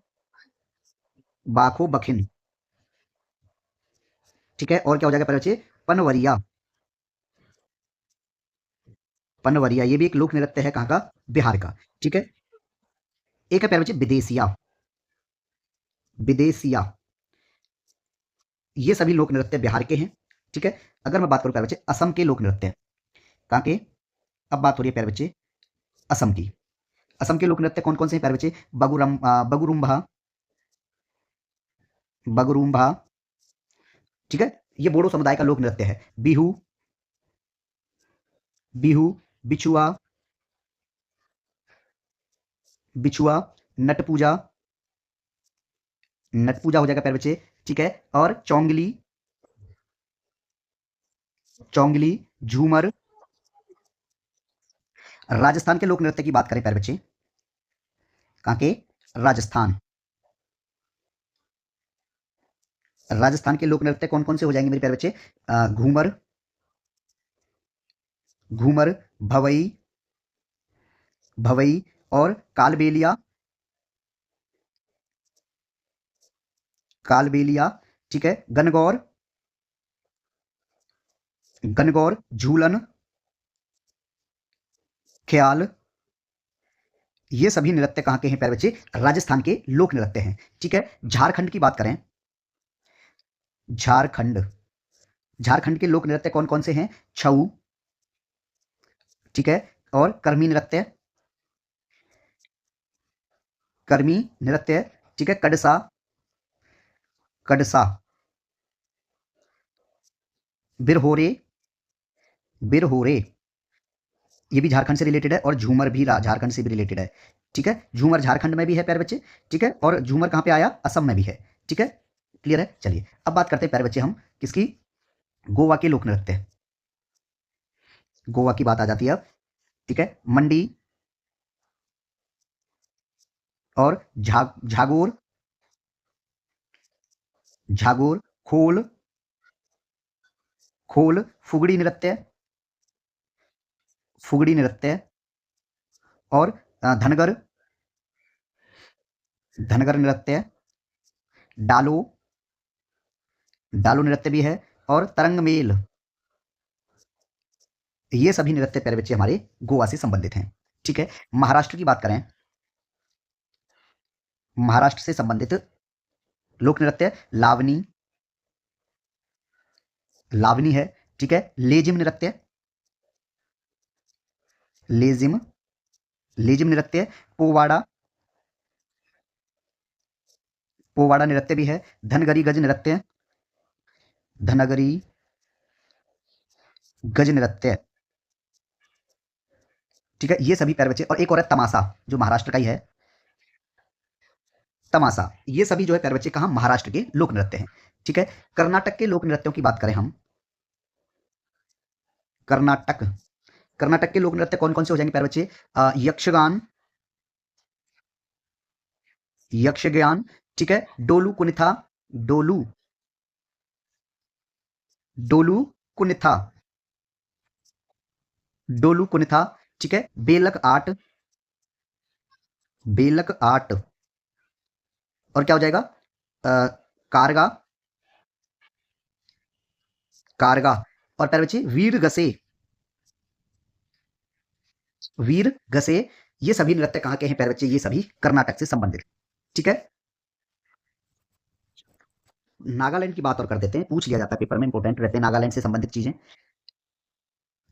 बाखो बखिन। ठीक है, और क्या हो जाएगा प्यारे बच्चे? पनवरिया, पनवरिया ये भी एक लोक नृत्य है कहाँ का? बिहार का। ठीक है, एक है प्यारे बच्चे विदेशिया, विदेशिया, ये सभी लोक नृत्य बिहार के हैं। ठीक है, अगर मैं बात करूं प्यारे बच्चे असम के लोक नृत्य कहाँ के, अब बात हो रही है प्यारे बच्चे असम की। असम के लोक नृत्य कौन कौन से हैं प्यारे बच्चे? बगुरुम्भा, बगुरुम्भा। ठीक है, ये बोडो समुदाय का लोक नृत्य है। बिहू, बिहू, बिछुआ, बिछुआ, नट पूजा, नट पूजा हो जाएगा प्यारे बच्चे। ठीक है, और चौंगली, चौंगली, झूमर। राजस्थान के लोक नृत्य की बात करें प्यारे बच्चे, कहाँ के? राजस्थान, राजस्थान के लोक नृत्य कौन कौन से हो जाएंगे मेरे प्यारे बच्चे? घूमर, घूमर, भवई, भवई, और कालबेलिया, कालबेलिया। ठीक है, गनगौर, गनगौर, झूलन, ख्याल, ये सभी नृत्य कहाँ के हैं प्यारे बच्चे? राजस्थान के लोक नृत्य हैं। ठीक है। झारखंड की बात करें, झारखंड, झारखंड के लोक नृत्य कौन कौन से हैं? छऊ, ठीक है, और कर्मी नृत्य, कर्मी नृत्य, ठीक है, कड़सा, कड़सा, बिरहोरे, बिरहोरे, ये भी झारखंड से रिलेटेड है, और झूमर भी झारखंड से भी रिलेटेड है। ठीक है, झूमर झारखंड में भी है प्यारे बच्चे। ठीक है, और झूमर कहाँ पे आया? असम में भी है। ठीक है, क्लियर है। चलिए अब बात करते हैं प्यारे बच्चे हम किसकी? गोवा के लोक नृत्य, गोवा की बात आ जाती है अब। ठीक है, मंडी और झागोर, झागोर, खोल, खोल, फुगड़ी नृत्य, फुगड़ी नृत्य, और धनगर, धनगर नृत्य, डालो, डालो नृत्य भी है, और तरंग मेल, ये सभी नृत्य प्यारे बच्चे हमारे गोवा से संबंधित हैं। ठीक है, महाराष्ट्र की बात करें, महाराष्ट्र से संबंधित लोक नृत्य लावनी, लावनी है। ठीक है, लेजिम नृत्य, लेजिम, लेजिम नृत्य, पोवाड़ा, पोवाड़ा नृत्य भी है, धनगरी गज नृत्य, धनगरी गज नृत्य। ठीक है, ये सभी प्यारे बच्चे, और एक और है तमाशा, जो महाराष्ट्र का ही है, तमाशा। ये सभी जो है प्यारे बच्चे कहाँ? महाराष्ट्र के लोक नृत्य हैं। ठीक है, कर्नाटक के लोक नृत्यों की बात करें हम, कर्नाटक, कर्नाटक के लोक नृत्य कौन कौन से हो जाएंगे प्यारे बच्चे? यक्षगान, यक्षगान, ठीक है, डोलू कुनिथा, डोलू, डोलू कुनिथा, डोलू कुनिथा, ठीक है, बेलक आर्ट, बेलक आर्ट, और क्या हो जाएगा? कारगा, कारगा, और प्यारे बच्चे वीर गसे, वीर गसे। ये सभी नृत्य कहाँ के हैं प्यारे बच्चे? ये सभी कर्नाटक से संबंधित। ठीक है, नागालैंड की बात और कर देते हैं, पूछ लिया जाता है पेपर में, इंपॉर्टेंट रहते हैं नागालैंड से संबंधित चीजें।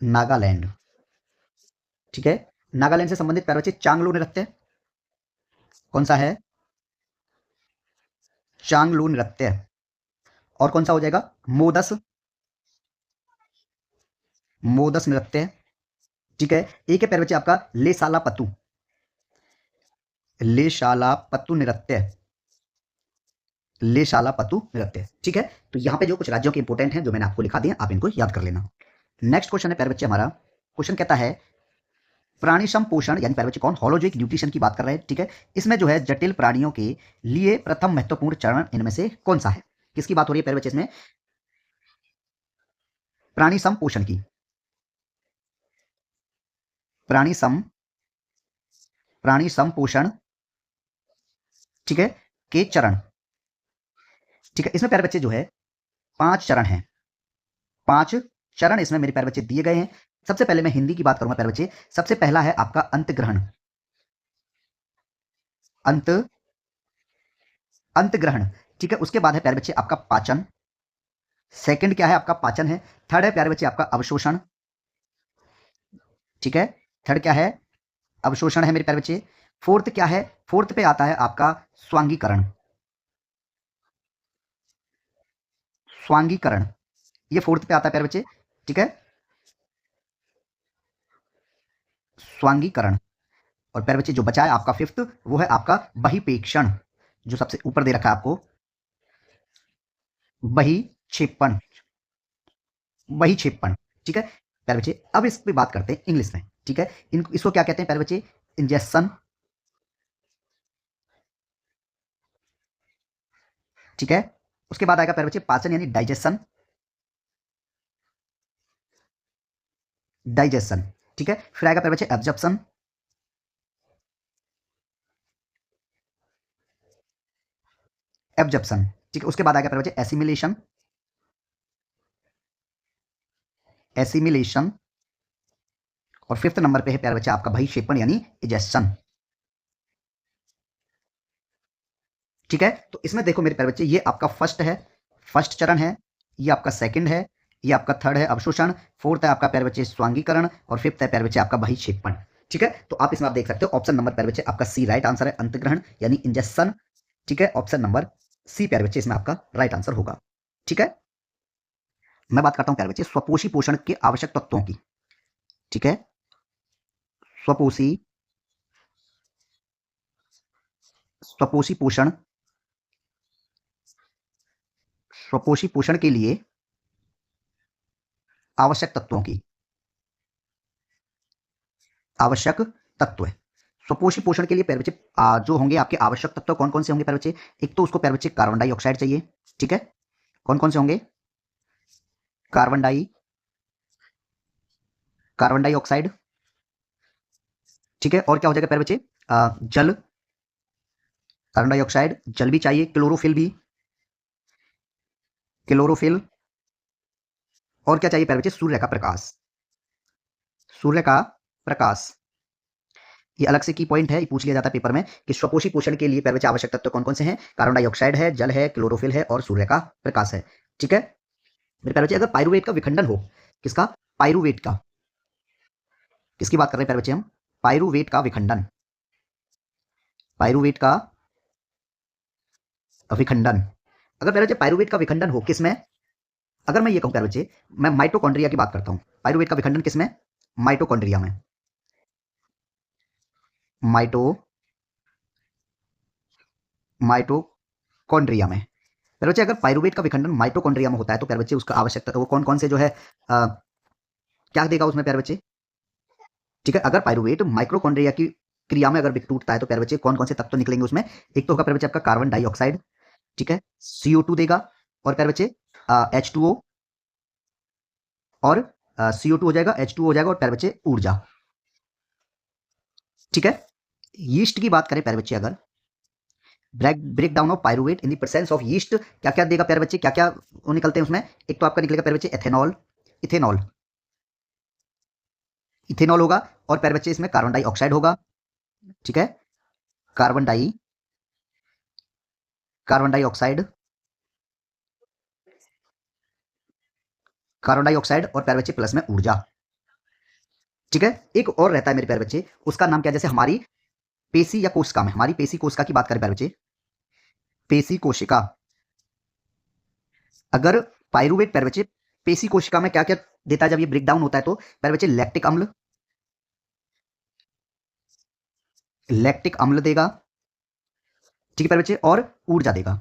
नागालैंड, ठीक है, नागालैंड से संबंधित प्यारे बच्चे चांगलो नृत्य, कौन सा है? चांगलो नृत्य, और कौन सा हो जाएगा? मोदस, मोदस नृत्य। ठीक है, एक है प्यारे बच्चे आपका लेसाला पतु, लेशाला पतु नृत्य, लेशाला पतु नृत्य। ठीक है, तो यहां पे जो कुछ राज्यों के इंपोर्टेंट हैं जो मैंने आपको लिखा दिए, आप इनको याद कर लेना। नेक्स्ट क्वेश्चन है प्यारे बच्चे हमारा, क्वेश्चन कहता है प्राणी संपोषण, यानी प्यारे बच्चे कौन? होलोजोइक न्यूट्रिशन की बात कर रहे हैं। ठीक है, इसमें जो है जटिल प्राणियों के लिए प्रथम महत्वपूर्ण चरण इनमें से कौन सा है? किसकी बात हो रही है प्यारे बच्चे इसमें? प्राणी संपोषण की, प्राणी सम, प्राणी संपोषण, ठीक है, के चरण। ठीक है, इसमें प्यारे बच्चे जो है 5 चरण हैं, 5 चरण इसमें मेरे प्यारे बच्चे दिए गए हैं। सबसे पहले मैं हिंदी की बात करूंगा प्यारे बच्चे। सबसे पहला है आपका अंत ग्रहण, अंत, अंत ग्रहण। ठीक है, उसके बाद है प्यारे बच्चे आपका पाचन, सेकंड क्या है आपका? पाचन है। थर्ड है प्यारे बच्चे आपका अवशोषण, ठीक है, थर्ड क्या है? अवशोषण है मेरे प्यारे बच्चे। फोर्थ क्या है? फोर्थ पे आता है आपका स्वांगीकरण, स्वांगीकरण, ये फोर्थ पे आता है प्यारे बच्चे। ठीक है, स्वांगीकरण। और प्यारे बच्चे जो बचा है आपका फिफ्थ, वो है आपका बहिपेक्षण, जो सबसे ऊपर दे रखा है आपको, बहिक्षेपण, बहिक्षेपण। ठीक है प्यारे बच्चे, अब इस पे बात करते हैं इंग्लिश में। ठीक है, इनको, इसको क्या कहते हैं प्यारे बच्चे? इंजेक्शन, ठीक है। उसके बाद आएगा प्यारे बच्चे पाचन यानी डाइजेशन, डाइजेशन, ठीक है। फिर आएगा प्यारे बच्चे एब्जॉर्प्शन, एब्जॉर्प्शन, ठीक है। उसके बाद आएगा प्यारे बच्चे एसिमिलेशन, एसिमिलेशन, और फिफ्थ नंबर पे है प्यारे बच्चे आपका बहिक्षेपण यानी इजेक्शन, ठीक है, तो इसमें देखो मेरे प्यारे बच्चे, ये आपका फर्स्ट है, फर्स्ट चरण है, ये आपका सेकंड है, ये आपका थर्ड है अवशोषण, फोर्थ है आपका प्यारे बच्चे स्वांगीकरण, और फिफ्थ है प्यारे बच्चे आपका बहिक्षेपण। ठीक है, तो आप इसमें आप देख सकते हो ऑप्शन नंबर प्यारे बच्चे आपका सी राइट आंसर है, अंतग्रहण यानी इंजेक्शन। ठीक है, ऑप्शन नंबर सी प्यारे बच्चे इसमें आपका राइट आंसर होगा। ठीक है, मैं बात करता हूं प्यारे बच्चे स्वपोषी पोषण के आवश्यक तत्वों की। ठीक है, स्वपोषी स्वपोषी पोषण, स्वपोषी पोषण के लिए आवश्यक तत्वों की, आवश्यक तत्व है। स्वपोषी पोषण के लिए प्यारे बच्चे जो होंगे आपके आवश्यक तत्व कौन कौन से होंगे प्यारे बच्चे? एक तो उसको प्यारे बच्चे कार्बन डाइऑक्साइड चाहिए। ठीक है, कौन कौन से होंगे? Carbon dioxide. ठीक है, और क्या हो जाएगा प्यारे बच्चे? जल, कार्बन डाइऑक्साइड, जल भी चाहिए, क्लोरोफिल भी, क्लोरोफिल, और क्या चाहिए प्यारे बच्चे? सूर्य का प्रकाश, सूर्य का प्रकाश। ये अलग से की पॉइंट है, ये पूछ लिया जाता है पेपर में कि स्वपोषी पोषण के लिए प्यारे बच्चे आवश्यक तत्व कौन कौन से हैं? कार्बन डाइऑक्साइड है, जल है, क्लोरोफिल है और सूर्य का प्रकाश है। ठीक है मेरे प्यारे बच्चे, अगर पाइरुवेट का विखंडन हो, किसका? पाइरुवेट का, किसकी बात कर रहे हैं प्यारे बच्चे हम? पाइरुवेट का विखंडन, पाइरुवेट का विखंडन। अगर प्यारे बच्चे पाइरुवेट का विखंडन हो किसमें? अगर मैं ये कहूं प्यारे बच्चे, मैं माइटोकॉन्ड्रिया की बात करता हूं, पाइरुवेट का विखंडन किसमें? माइटोकॉन्ड्रिया में, माइटो माइटोकॉन्ड्रिया में। प्यारे बच्चे, अगर पाइरुवेट का विखंडन माइटोकॉन्ड्रिया में होता है तो प्यारे बच्चे उसका आवश्यकता वो कौन कौन से जो है क्या देगा उसमें प्यारे बच्चे? ठीक है, अगर पाइरुवेट माइक्रोकॉन्ड्रिया की क्रिया में अगर टूटता है तो प्यारे बच्चे कौन कौन से तत्व निकलेंगे उसमें? एक तो होगा प्यारे बच्चे आपका कार्बन डाइऑक्साइड, ठीक है, CO2 देगा, और प्यारे बच्चे H2O, और CO2 हो जाएगा, H2O हो जाएगा, और प्यारे बच्चे ऊर्जा। ठीक है, यीस्ट की बात करें प्यारे बच्चे, अगर break down of pyruvate in the presence of yeast, क्या क्या देगा प्यारे बच्चे? क्या क्या वो निकलते हैं उसमें? एक तो आपका निकलेगा प्यारे बच्चे एथेनॉल, इथेनॉल, इथेनॉल होगा, और प्यारे बच्चे इसमें कार्बन डाइऑक्साइड होगा। ठीक है, carbon di carbon dioxide, carbon dioxide, और प्यारे बच्चे प्लस में ऊर्जा। ठीक है, एक और रहता है मेरे प्यारे बच्चे, उसका नाम क्या? जैसे हमारी पेशी या कोशिका में, हमारी पेशी कोशिका की बात करें प्यारे बच्चे, पेशी कोशिका, अगर पाइरुवेट प्यारे बच्चे पेशी कोशिका में क्या क्या देता है जब ये ब्रेक डाउन होता है? तो प्यारे बच्चे लैक्टिक अम्ल, लैक्टिक अम्ल देगा। ठीक है प्यारे बच्चे, और ऊर्जा देगा।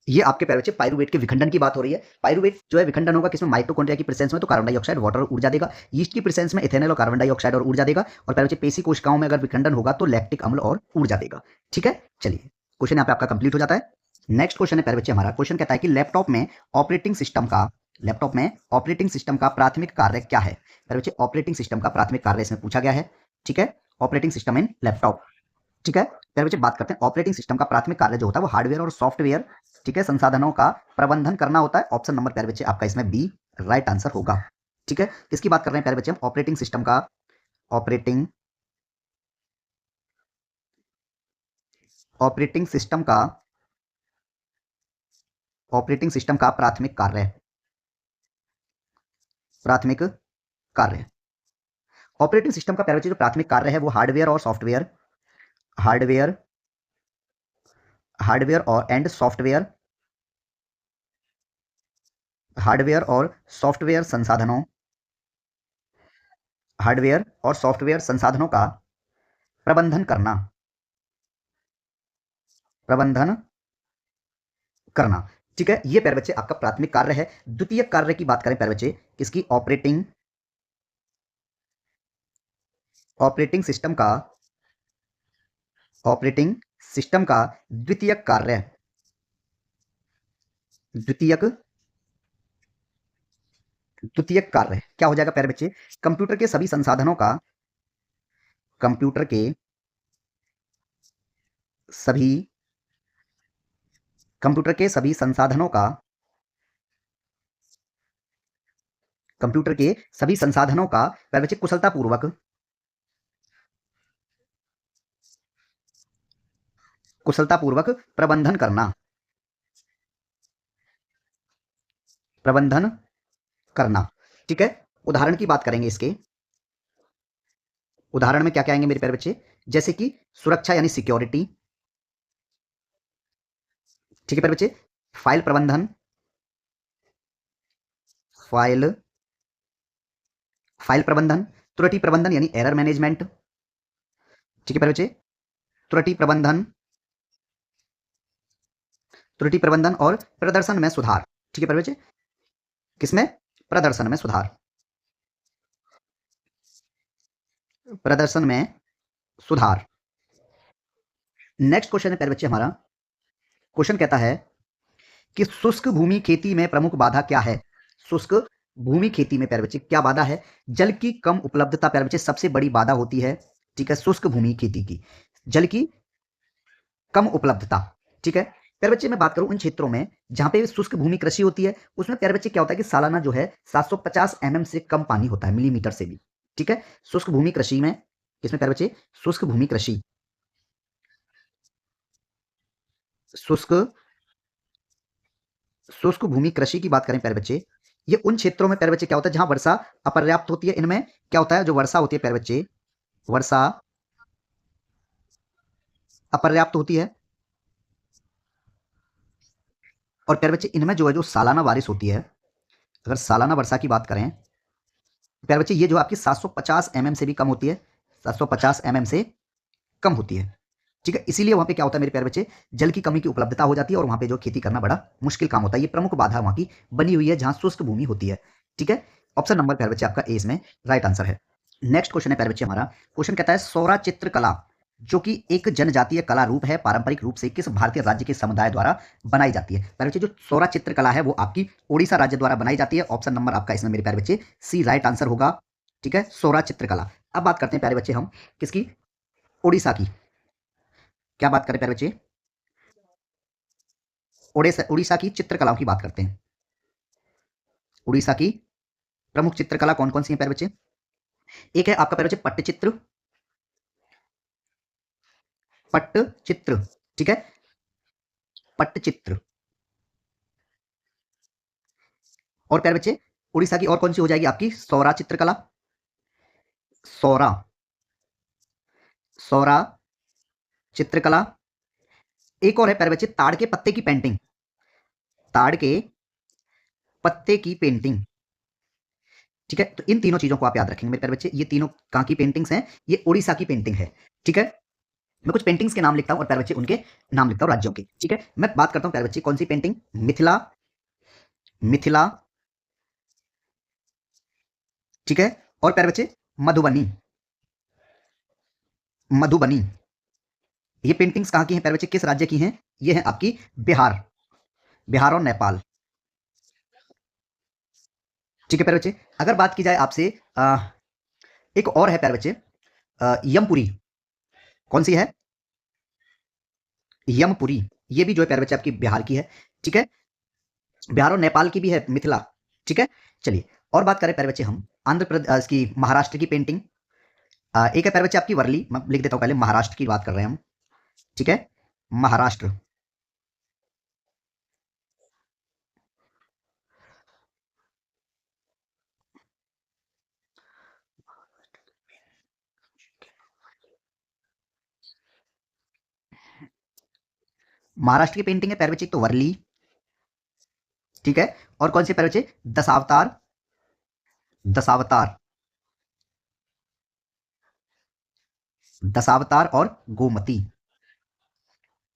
ये आपके प्यारे बच्चे पाइरुवेट के विखंडन की बात हो रही है। पाइरुवेट जो है विखंडन होगा किसमें? माइटोकॉन्ड्रिया की प्रेजेंस में, तो कार्बन डाइऑक्साइड, वाटर और ऊर्जा देगा। यीस्ट की प्रेजेंस में इथेनॉल और कार्बन डाइऑक्साइड और ऊर्जा देगा। और प्यारे बच्चे पेशी कोशिकाओं में अगर विखंडन होगा तो लैक्टिक अम्ल और ऊर्जा देगा। ठीक है, चलिए क्वेश्चन यहाँ पे आपका कंप्लीट हो जाता है। नेक्स्ट क्वेश्चन है प्यारे बच्चे हमारा, क्वेश्चन कहता है कि लैपटॉप में ऑपरेटिंग सिस्टम का प्राथमिक कार्य क्या है? प्यारे बच्चे ऑपरेटिंग सिस्टम का प्राथमिक कार्य इसमें पूछा गया है। ठीक है, ऑपरेटिंग सिस्टम इन लैपटॉप। ठीक है, प्यारे बच्चे बात करते हैं ऑपरेटिंग सिस्टम का प्राथमिक कार्य जो होता है वो हार्डवेयर और सॉफ्टवेयर, ठीक है, संसाधनों का प्रबंधन करना होता है। ऑप्शन नंबर प्यारे बच्चे आपका इसमें बी राइट आंसर होगा। ठीक है, किसकी बात कर रहे हैं प्यारे बच्चे हम? ऑपरेटिंग सिस्टम का, ऑपरेटिंग ऑपरेटिंग सिस्टम का ऑपरेटिंग सिस्टम का प्राथमिक कार्य, प्राथमिक कार्य। ऑपरेटिंग सिस्टम का प्यारे बच्चे जो प्राथमिक कार्य है वो हार्डवेयर और सॉफ्टवेयर, हार्डवेयर हार्डवेयर और एंड सॉफ्टवेयर, हार्डवेयर और सॉफ्टवेयर संसाधनों, हार्डवेयर और सॉफ्टवेयर संसाधनों का प्रबंधन करना, प्रबंधन करना। ठीक है, ये प्यारे बच्चे आपका प्राथमिक कार्य है। द्वितीय कार्य की बात करें प्यारे बच्चे, किसकी? ऑपरेटिंग सिस्टम का, ऑपरेटिंग सिस्टम का द्वितीय कार्य, द्वितीयक द्वितीयक कार्य क्या हो जाएगा प्यारे बच्चे? कंप्यूटर के सभी संसाधनों का, कंप्यूटर के सभी कंप्यूटर के सभी संसाधनों का, कंप्यूटर के सभी संसाधनों का प्यारे बच्चे कुशलतापूर्वक, कुशलतापूर्वक प्रबंधन करना, प्रबंधन करना। ठीक है, उदाहरण की बात करेंगे इसके। उदाहरण में क्या क्या आएंगे मेरे प्यारे बच्चे, जैसे कि सुरक्षा यानी सिक्योरिटी। ठीक है प्यारे बच्चे, फाइल प्रबंधन, फाइल फाइल प्रबंधन, त्रुटि प्रबंधन यानी एरर मैनेजमेंट। ठीक है प्यारे बच्चे, त्रुटि प्रबंधन, त्रुटि प्रबंधन और प्रदर्शन में सुधार। ठीक है प्यारे बच्चे, किसमें, प्रदर्शन में सुधार, प्रदर्शन में सुधार। नेक्स्ट क्वेश्चन है प्यारे बच्चे हमारा, क्वेश्चन कहता है कि शुष्क भूमि खेती में प्रमुख बाधा क्या है। शुष्क भूमि खेती में प्यारे बच्चे क्या बाधा है, जल की कम उपलब्धता प्यारे बच्चे सबसे बड़ी बाधा होती है। ठीक है, शुष्क भूमि खेती की जल की कम उपलब्धता। ठीक है प्यारे बच्चे, मैं बात करूं उन क्षेत्रों में जहां पे शुष्क भूमि कृषि होती है, उसमें प्यारे बच्चे क्या होता है कि सालाना जो है 750 mm से कम पानी होता है, मिलीमीटर से भी। ठीक है, शुष्क भूमि कृषि में, किसमें प्यारे बच्चे, शुष्क भूमि कृषि, शुष्क शुष्क भूमि कृषि की बात करें प्यारे बच्चे, ये उन क्षेत्रों में प्यारे बच्चे क्या होता है जहां वर्षा अपर्याप्त होती है। इनमें क्या होता है, जो वर्षा होती है प्यारे बच्चे, वर्षा अपर्याप्त होती है। और प्यारे बच्चे इनमें जो है जो सालाना बारिश होती है, अगर सालाना वर्षा की बात करें प्यारे बच्चे, ये जो आपकी 750 mm से भी कम होती है, 750 mm से कम होती है। ठीक है, इसीलिए वहां पे क्या होता है मेरे प्यारे बच्चे, जल की कमी की उपलब्धता हो जाती है और वहां पे जो खेती करना बड़ा मुश्किल काम होता है। ये प्रमुख बाधा वहां की बनी हुई है जहां शुष्क भूमि होती है। ठीक है, ऑप्शन नंबर प्यारे बच्चे आपका ए इसमें राइट आंसर है। नेक्स्ट क्वेश्चन है प्यारे बच्चे हमारा, क्वेश्चन कहता है सौरा चित्रकला जो कि एक जनजातीय कला रूप है, पारंपरिक रूप से किस भारतीय राज्य के समुदाय द्वारा बनाई जाती है। प्यारे बच्चे जो सौरा चित्रकला है वो आपकी ओडिशा राज्य द्वारा बनाई जाती है। ऑप्शन नंबर आपका इसमें मेरे प्यारे बच्चे सी राइट आंसर होगा। ठीक है, सौरा चित्रकला। अब बात करते हैं प्यारे बच्चे हम किसकी, ओडिशा की। क्या बात करें प्यारे बच्चे, उड़ीसा, उड़ीसा की चित्रकलाओं की बात करते हैं। उड़ीसा की प्रमुख चित्रकला कौन कौन सी है प्यारे बच्चे, एक है आपका प्यारे बच्चे पट्टचित्र, पट्टचित्र। ठीक है, पट्टचित्र। और प्यारे बच्चे उड़ीसा की और कौन सी हो जाएगी आपकी, सौरा चित्रकला, सौरा, सौरा चित्रकला। एक और है प्यारे बच्चे ताड़ के पत्ते की पेंटिंग, ताड़ के पत्ते की पेंटिंग। ठीक है, तो इन तीनों चीजों को आप याद रखेंगे मेरे प्यारे बच्चे, ये तीनों कहां की पेंटिंग्स हैं, ये उड़ीसा की पेंटिंग है। ठीक है, मैं कुछ पेंटिंग्स के नाम लिखता हूं और प्यारे बच्चे उनके नाम लिखता हूं राज्यों के। ठीक है, मैं बात करता हूं प्यारे बच्चे कौन सी पेंटिंग, मिथिला, मिथिला। ठीक है, और प्यारे बच्चे मधुबनी, मधुबनी। ये पेंटिंग्स कहां की हैं प्यारे बच्चे, किस राज्य की हैं, ये है आपकी बिहार, बिहार और नेपाल। ठीक है प्यारे बच्चे, अगर बात की जाए आपसे एक और है प्यारे बच्चे, यमपुरी, कौन सी है, यमपुरी। ये भी जो है प्यारे बच्चे आपकी बिहार की है। ठीक है, बिहार और नेपाल की भी है मिथिला। ठीक है, चलिए और बात करें प्यारे बच्चे हम आंध्र प्रदेश, इसकी महाराष्ट्र की पेंटिंग। एक है प्यारे बच्चे आपकी वर्ली, मैं लिख देता हूं पहले, महाराष्ट्र की बात कर रहे हैं हम। ठीक है, महाराष्ट्र। महाराष्ट्र की पेंटिंग है प्यारे बच्चे, एक तो वर्ली। ठीक है, और कौन सी प्यारे बच्चे, दशावतार, दशावतार, दशावतार और गोमती।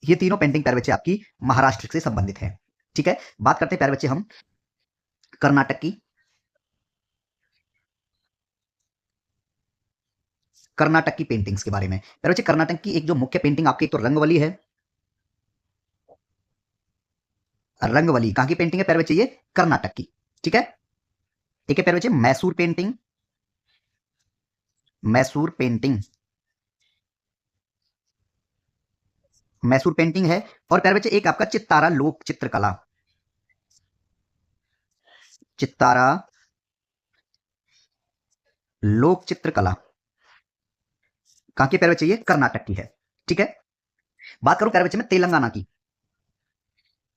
ये तीनों पेंटिंग प्यारे बच्चे आपकी महाराष्ट्र से संबंधित है। ठीक है, बात करते हैं प्यारे बच्चे हम कर्नाटक की, कर्नाटक की पेंटिंग्स के बारे में। प्यारे बच्चे कर्नाटक की एक जो मुख्य पेंटिंग आपकी, एक तो रंगवली है, रंगवली कहां की पेंटिंग है प्यारे बच्चे, ये कर्नाटक की। ठीक है, एक है प्यारे बच्चे Mysore painting, Mysore painting, Mysore painting है। और प्यारे बच्चे एक आपका चित्तारा लोक चित्रकला, चित्तारा लोक चित्रकला कहां की प्यारे बच्चे, ये कर्नाटक की है। ठीक है, बात करूं प्यारे बच्चे मैं तेलंगाना की,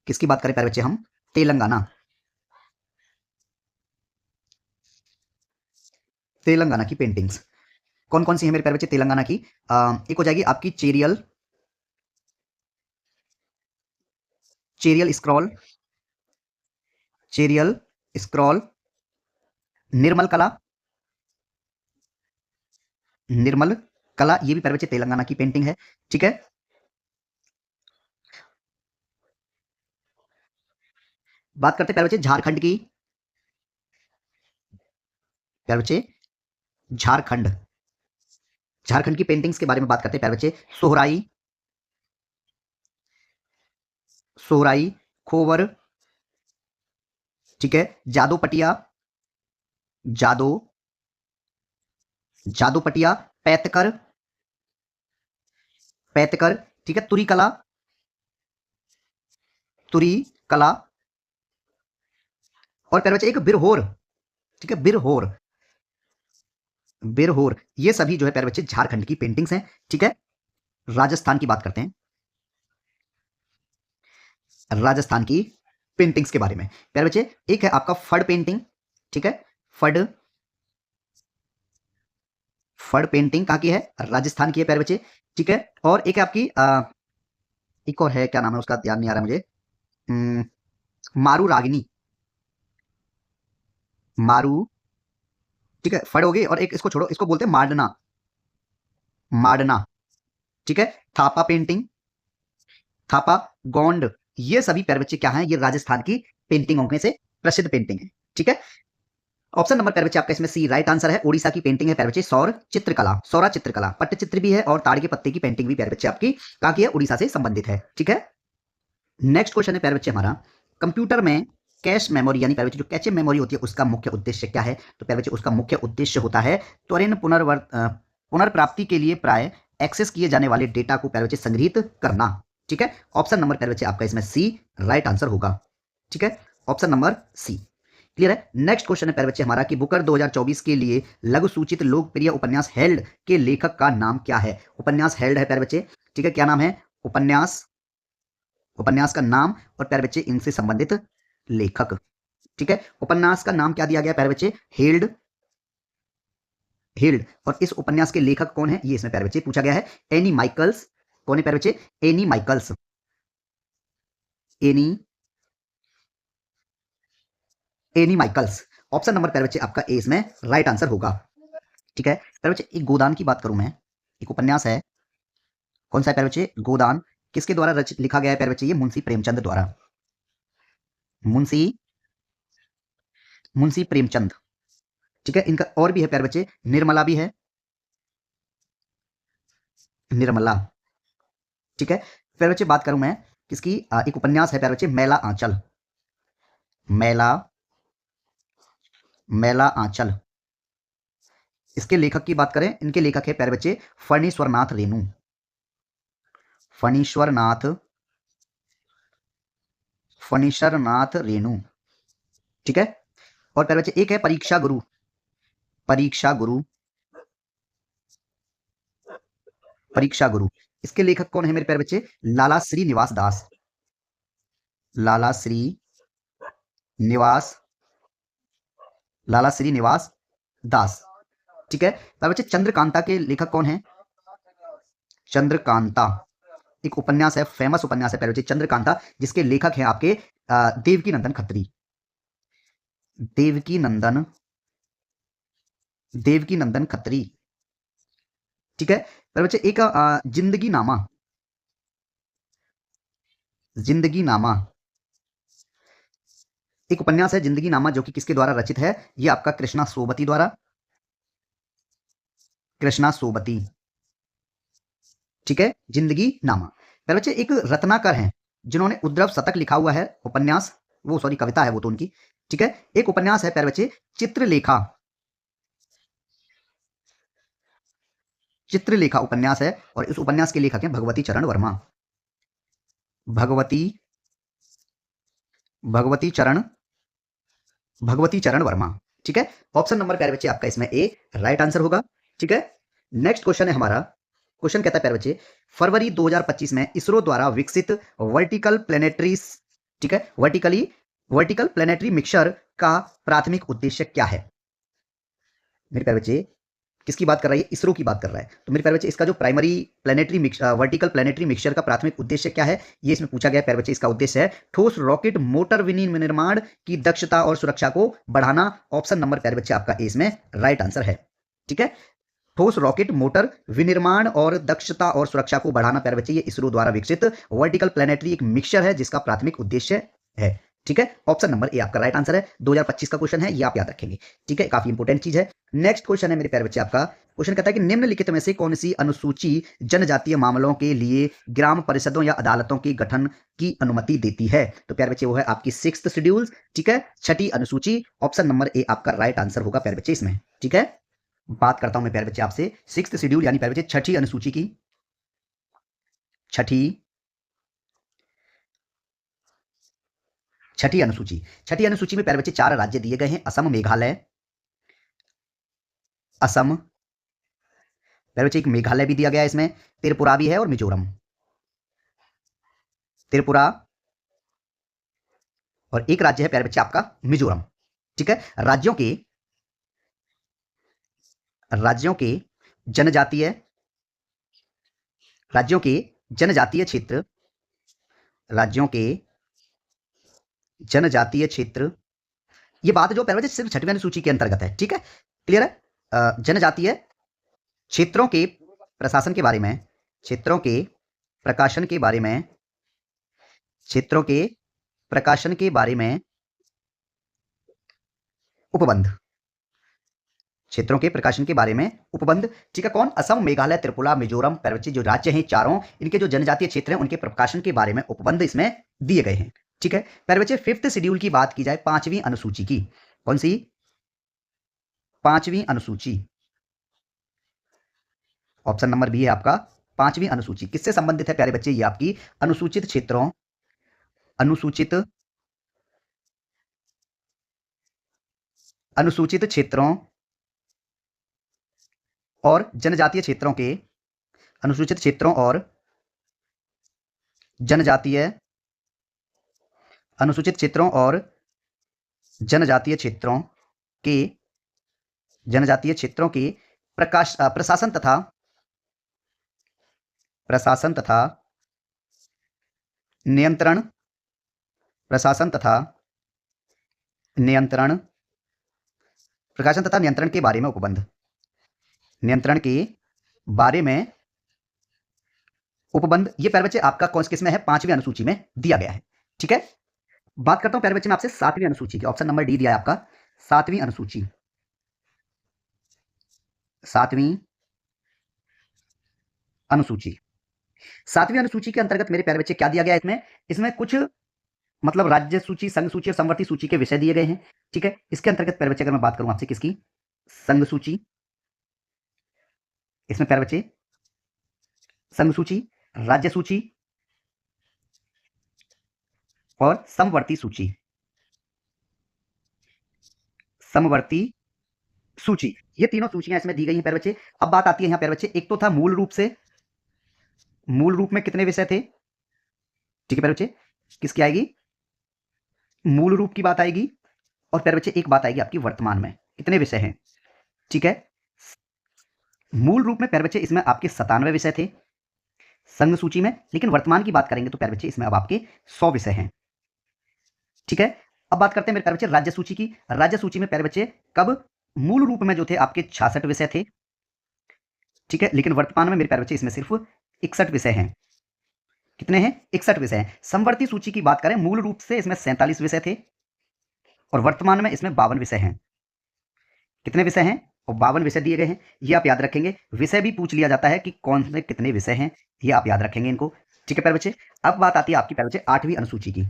किसकी बात करें प्यारे बच्चे हम? तेलंगाना, तेलंगाना की पेंटिंग्स कौन कौन सी है मेरे प्यारे बच्चे तेलंगाना की? एक हो जाएगी आपकी चेरियल, चेरियल स्क्रॉल, चेरियल स्क्रॉल, निर्मल कला, निर्मल कला, ये भी प्यारे बच्चे तेलंगाना की पेंटिंग है। ठीक है, बात करते हैं प्यारे बच्चे झारखंड की, प्यारे बच्चे झारखंड, झारखंड की पेंटिंग्स के बारे में बात करते हैं प्यारे बच्चे। सोहराई, सोहराई, खोवर, ठीक है, जादो पटिया, जादो, जादू पटिया, पैतकर, पैतकर, ठीक है, तुरी कला, तुरी कला, और प्यारे बच्चे एक बिरहोर, ठीक है, बिरहोर, बिरहोर, ये सभी जो है प्यारे बच्चे झारखंड की पेंटिंग्स हैं। ठीक है, राजस्थान की बात करते हैं, राजस्थान की पेंटिंग्स के बारे में प्यारे बच्चे। एक है आपका फड़ पेंटिंग, ठीक है, फड़, फड़ पेंटिंग कहाँ की है? राजस्थान की है प्यारे बच्चे। ठीक है, और एक है आपकी एक और है, क्या नाम है उसका, ध्यान नहीं आ रहा मुझे, अम, मारू रागिनी, मारू, ठीक है, फड़ होगी, और एक इसको छोड़ो, इसको बोलते हैं माडना, माडना, ठीक है, थापा पेंटिंग, थापा, गोंड, ये सभी प्यारे बच्चे क्या हैं? ये राजस्थान की पेंटिंगों में से प्रसिद्ध पेंटिंग है। ठीक है, ऑप्शन नंबर प्यारे बच्चे आपका इसमें सी राइट आंसर है। उड़ीसा की पेंटिंग है प्यारे बच्चे सौर चित्रकला, सौरा चित्रकला, पट्टचित्र भी है, और ताड़ के पत्ते की पेंटिंग भी प्यारे बच्चे आपकी कहाँ की है? उड़ीसा से संबंधित है। ठीक है, नेक्स्ट क्वेश्चन है प्यारे बच्चे हमारा, कंप्यूटर में कैश मेमोरी यानी प्यारे बच्चे जो कैचे मेमोरी होती है उसका मुख्य उद्देश्य क्या है? तो प्यारे बच्चे उसका मुख्य उद्देश्य होता है त्वरित पुनर्प्राप्ति के लिए प्राय एक्सेस किए जाने वाले डेटा को प्यारे बच्चे संग्रहित करना। ठीक है, ऑप्शन नंबर प्यारे बच्चे आपका इसमें सी राइट आंसर होगा। ठीक है, ऑप्शन नंबर सी क्लियर है। नेक्स्ट क्वेश्चन है प्यारे बच्चे हमारा कि बुकर 2024 के लिए लघु सूचित लोकप्रिय उपन्यास हेल्ड के लेखक का नाम क्या है? उपन्यास हेल्ड है प्यारे बच्चे, ठीक है, क्या नाम है? उपन्यास, उपन्यास का नाम और प्यारे बच्चे इनसे संबंधित लेखक। ठीक है, उपन्यास का नाम क्या दिया गया प्यारे बच्चे? हेल्ड, हेल्ड, और इस उपन्यास के लेखक कौन है? ये इसमें प्यारे बच्चे पूछा गया है। एनी माइकल्स, कौन है प्यारे बच्चे? Annie Michaels, Annie, Annie Michaels, option number प्यारे बच्चे आपका ए इसमें राइट आंसर होगा। ठीक है प्यारे बच्चे, एक गोदान की बात करूं मैं, एक उपन्यास है, कौन सा है प्यारे बच्चे? गोदान, किसके द्वारा रचित लिखा गया है प्यारे बच्चे? ये मुंशी प्रेमचंद द्वारा, मुंशी, मुंशी प्रेमचंद। ठीक है, इनका और भी है प्यारे बच्चे, निर्मला भी है, निर्मला। ठीक है प्यारे बच्चे, बात करूं मैं किसकी, एक उपन्यास है प्यारे बच्चे मैला आंचल, मैला, मैला आंचल, इसके लेखक की बात करें, इनके लेखक है प्यारे बच्चे फणीश्वरनाथ रेणु, फणीश्वरनाथ, फणीश्वरनाथ रेणु। ठीक है, और प्यारे बच्चे एक है परीक्षा गुरु, परीक्षा गुरु, परीक्षा गुरु, इसके लेखक कौन है मेरे प्यारे बच्चे? लाला श्री निवास दास, लाला श्री निवास, लाला श्री निवास दास। ठीक है प्यारे बच्चे, चंद्रकांता के लेखक कौन है? चंद्रकांता, एक उपन्यास है, फेमस उपन्यास है प्यारे बच्चे चंद्रकांता, जिसके लेखक हैं आपके देवकी नंदन खत्री, देवकी नंदन, देवकी नंदन खत्री। ठीक है प्यारे बच्चे, एक जिंदगी नामा, जिंदगी नामा, एक उपन्यास है जिंदगी नामा, जो कि किसके द्वारा रचित है? ये आपका कृष्णा सोबती द्वारा, कृष्णा सोबती। ठीक है, जिंदगी नामा। प्यारे बच्चे, एक रत्नाकर हैं जिन्होंने उद्रव शतक लिखा हुआ है, उपन्यास, वो सॉरी कविता है वो तो उनकी। ठीक है, एक उपन्यास है प्यारे बच्चे चित्रलेखा, चित्रलेखा उपन्यास है, और इस उपन्यास के लेखक हैं भगवती चरण वर्मा, भगवती, भगवती चरण, भगवती चरण वर्मा। ठीक है, ऑप्शन नंबर प्यारे बच्चे आपका इसमें ए राइट आंसर होगा। ठीक है, नेक्स्ट क्वेश्चन है हमारा, क्वेश्चन कहता है प्यारे बच्चे, फरवरी 2025 में इसरो द्वारा विकसित वर्टिकल प्लेनेटरी, ठीक है, वर्टिकल प्लेनेटरी मिक्सचर का प्राथमिक उद्देश्य क्या है? मेरे प्यारे बच्चे किसकी बात कर रहा है? इसरो की बात कर रहा है। तो मेरे प्यारे बच्चे इसका जो primary planetary vertical planetary mixture का प्राथमिक उद्देश्य क्या है, ये इसमें पूछा गया। प्यारे बच्चे इसका उद्देश्य है ठोस रॉकेट मोटर विनिर्माण की दक्षता और सुरक्षा को बढ़ाना। ऑप्शन नंबर प्यारे बच्चे आपका इसमें राइट आंसर है। ठीक है, ठोस रॉकेट मोटर विनिर्माण और दक्षता और सुरक्षा को बढ़ाना प्यारे बच्चे ये इसरो द्वारा विकसित वर्टिकल प्लेनेटरी एक मिक्सचर है जिसका प्राथमिक उद्देश्य है। ठीक है, ऑप्शन नंबर ए आपका राइट आंसर है। 2025 का क्वेश्चन है, ये आप याद रखेंगे। ठीक है, काफी इंपोर्टेंट चीज है। नेक्स्ट क्वेश्चन है मेरे प्यारे बच्चे, आपका क्वेश्चन कहता है कि निम्नलिखित में से कौन सी अनुसूची जनजातीय मामलों के लिए ग्राम परिषदों या अदालतों के गठन की अनुमति देती है? तो प्यारे बच्चे वो है आपकी 6th शेड्यूल। ठीक है, छठी अनुसूची। ऑप्शन नंबर ए आपका राइट आंसर होगा प्यारे बच्चे इसमें। ठीक है, बात करता हूं मैं प्यारे बच्चे आपसे 6th शेड्यूल यानी प्यारे बच्चे छठी अनुसूची की। छठी अनुसूची में प्यारे बच्चे 4 राज्य दिए गए हैं, असम, मेघालय, असम प्यारे बच्चे एक मेघालय भी दिया गया है इसमें, त्रिपुरा भी है और मिजोरम। त्रिपुरा और एक राज्य है प्यारे बच्चे आपका मिजोरम। ठीक है, राज्यों के जनजातीय क्षेत्र, राज्यों के जनजातीय क्षेत्र, ये बात जो प्यारे बच्चे सिर्फ छठवीं अनुसूची के अंतर्गत है। ठीक है, क्लियर है? जनजातीय क्षेत्रों के प्रशासन के बारे में, क्षेत्रों के प्रकाशन के बारे में, क्षेत्रों के प्रकाशन के बारे में उपबंध, क्षेत्रों के प्रकाशन के बारे में उपबंध। ठीक है, कौन? असम, मेघालय, त्रिपुरा, मिजोरम प्यारे बच्चे जो राज्य हैं चारों, इनके जो जनजातीय क्षेत्र हैं उनके प्रकाशन के बारे में उपबंध इसमें दिए गए हैं। ठीक है, प्यारे बच्चे 5th शेड्यूल की बात की जाए, 5वीं अनुसूची की, कौन सी? 5वीं अनुसूची। ऑप्शन नंबर बी है आपका 5वीं अनुसूची। किससे संबंधित है प्यारे बच्चे? ये आपकी अनुसूचित क्षेत्रों, अनुसूचित क्षेत्रों और जनजातीय क्षेत्रों के, अनुसूचित क्षेत्रों और जनजातीय, अनुसूचित क्षेत्रों और जनजातीय क्षेत्रों के, जनजातीय क्षेत्रों के प्रशासन तथा नियंत्रण, प्रशासन तथा नियंत्रण, प्रकाशन तथा नियंत्रण के बारे में उपबंध, नियंत्रण के बारे में उपबंध। ये प्यारे बच्चे आपका कौन किस में है? 5वीं अनुसूची में दिया गया है। ठीक है, बात करता हूं प्यारे बच्चे मैं आपसे 7वीं अनुसूची की। ऑप्शन नंबर डी दिया है आपका 7वीं अनुसूची। 7वीं अनुसूची, 7वीं अनुसूची के अंतर्गत मेरे प्यारे बच्चे क्या दिया गया है इसमें? इसमें कुछ मतलब राज्य सूची, संघ सूची और समवर्ती सूची के विषय दिए गए हैं। ठीक है, इसके अंतर्गत प्यारे बच्चे अगर मैं बात करूं आपसे किसकी? संघ सूची। इसमें प्यारे बच्चे संघ सूची, राज्य सूची और समवर्ती सूची, समवर्ती सूची, ये तीनों सूचियां इसमें दी गई हैं प्यारे बच्चे। अब बात आती है यहां प्यारे बच्चे, एक तो था मूल रूप से, मूल रूप में कितने विषय थे? ठीक है प्यारे बच्चे, किसकी आएगी? मूल रूप की बात आएगी। और प्यारे बच्चे एक बात आएगी आपकी वर्तमान में, कितने विषय हैं? ठीक है, मूल रूप में प्यारे बच्चे इसमें आपके 97 विषय थे संघ सूची में, लेकिन वर्तमान की बात करेंगे तो प्यारे बच्चे इसमें अब आपके 100 विषय हैं। ठीक है, अब बात करते हैं मेरे प्यारे बच्चे राज्य सूची की। राज्य सूची में प्यारे बच्चे कब मूल रूप में जो थे आपके 66 विषय थे। ठीक है, लेकिन वर्तमान में मेरे प्यारे बच्चे इसमें सिर्फ 61 विषय हैं। कितने हैं? 61 विषय हैं। समवर्ती सूची की बात करें, मूल रूप से इसमें 47 विषय थे और वर्तमान में इसमें 52 विषय हैं। कितने विषय हैं? और 52 विषय दिए गए हैं। ये आप याद रखेंगे। विषय भी पूछ लिया जाता है कि कौन से कितने विषय हैं, ये आप याद रखेंगे इनको। ठीक है प्यारे बच्चे, अब बात आती है आपकी प्यारे बच्चे 8वीं अनुसूची की।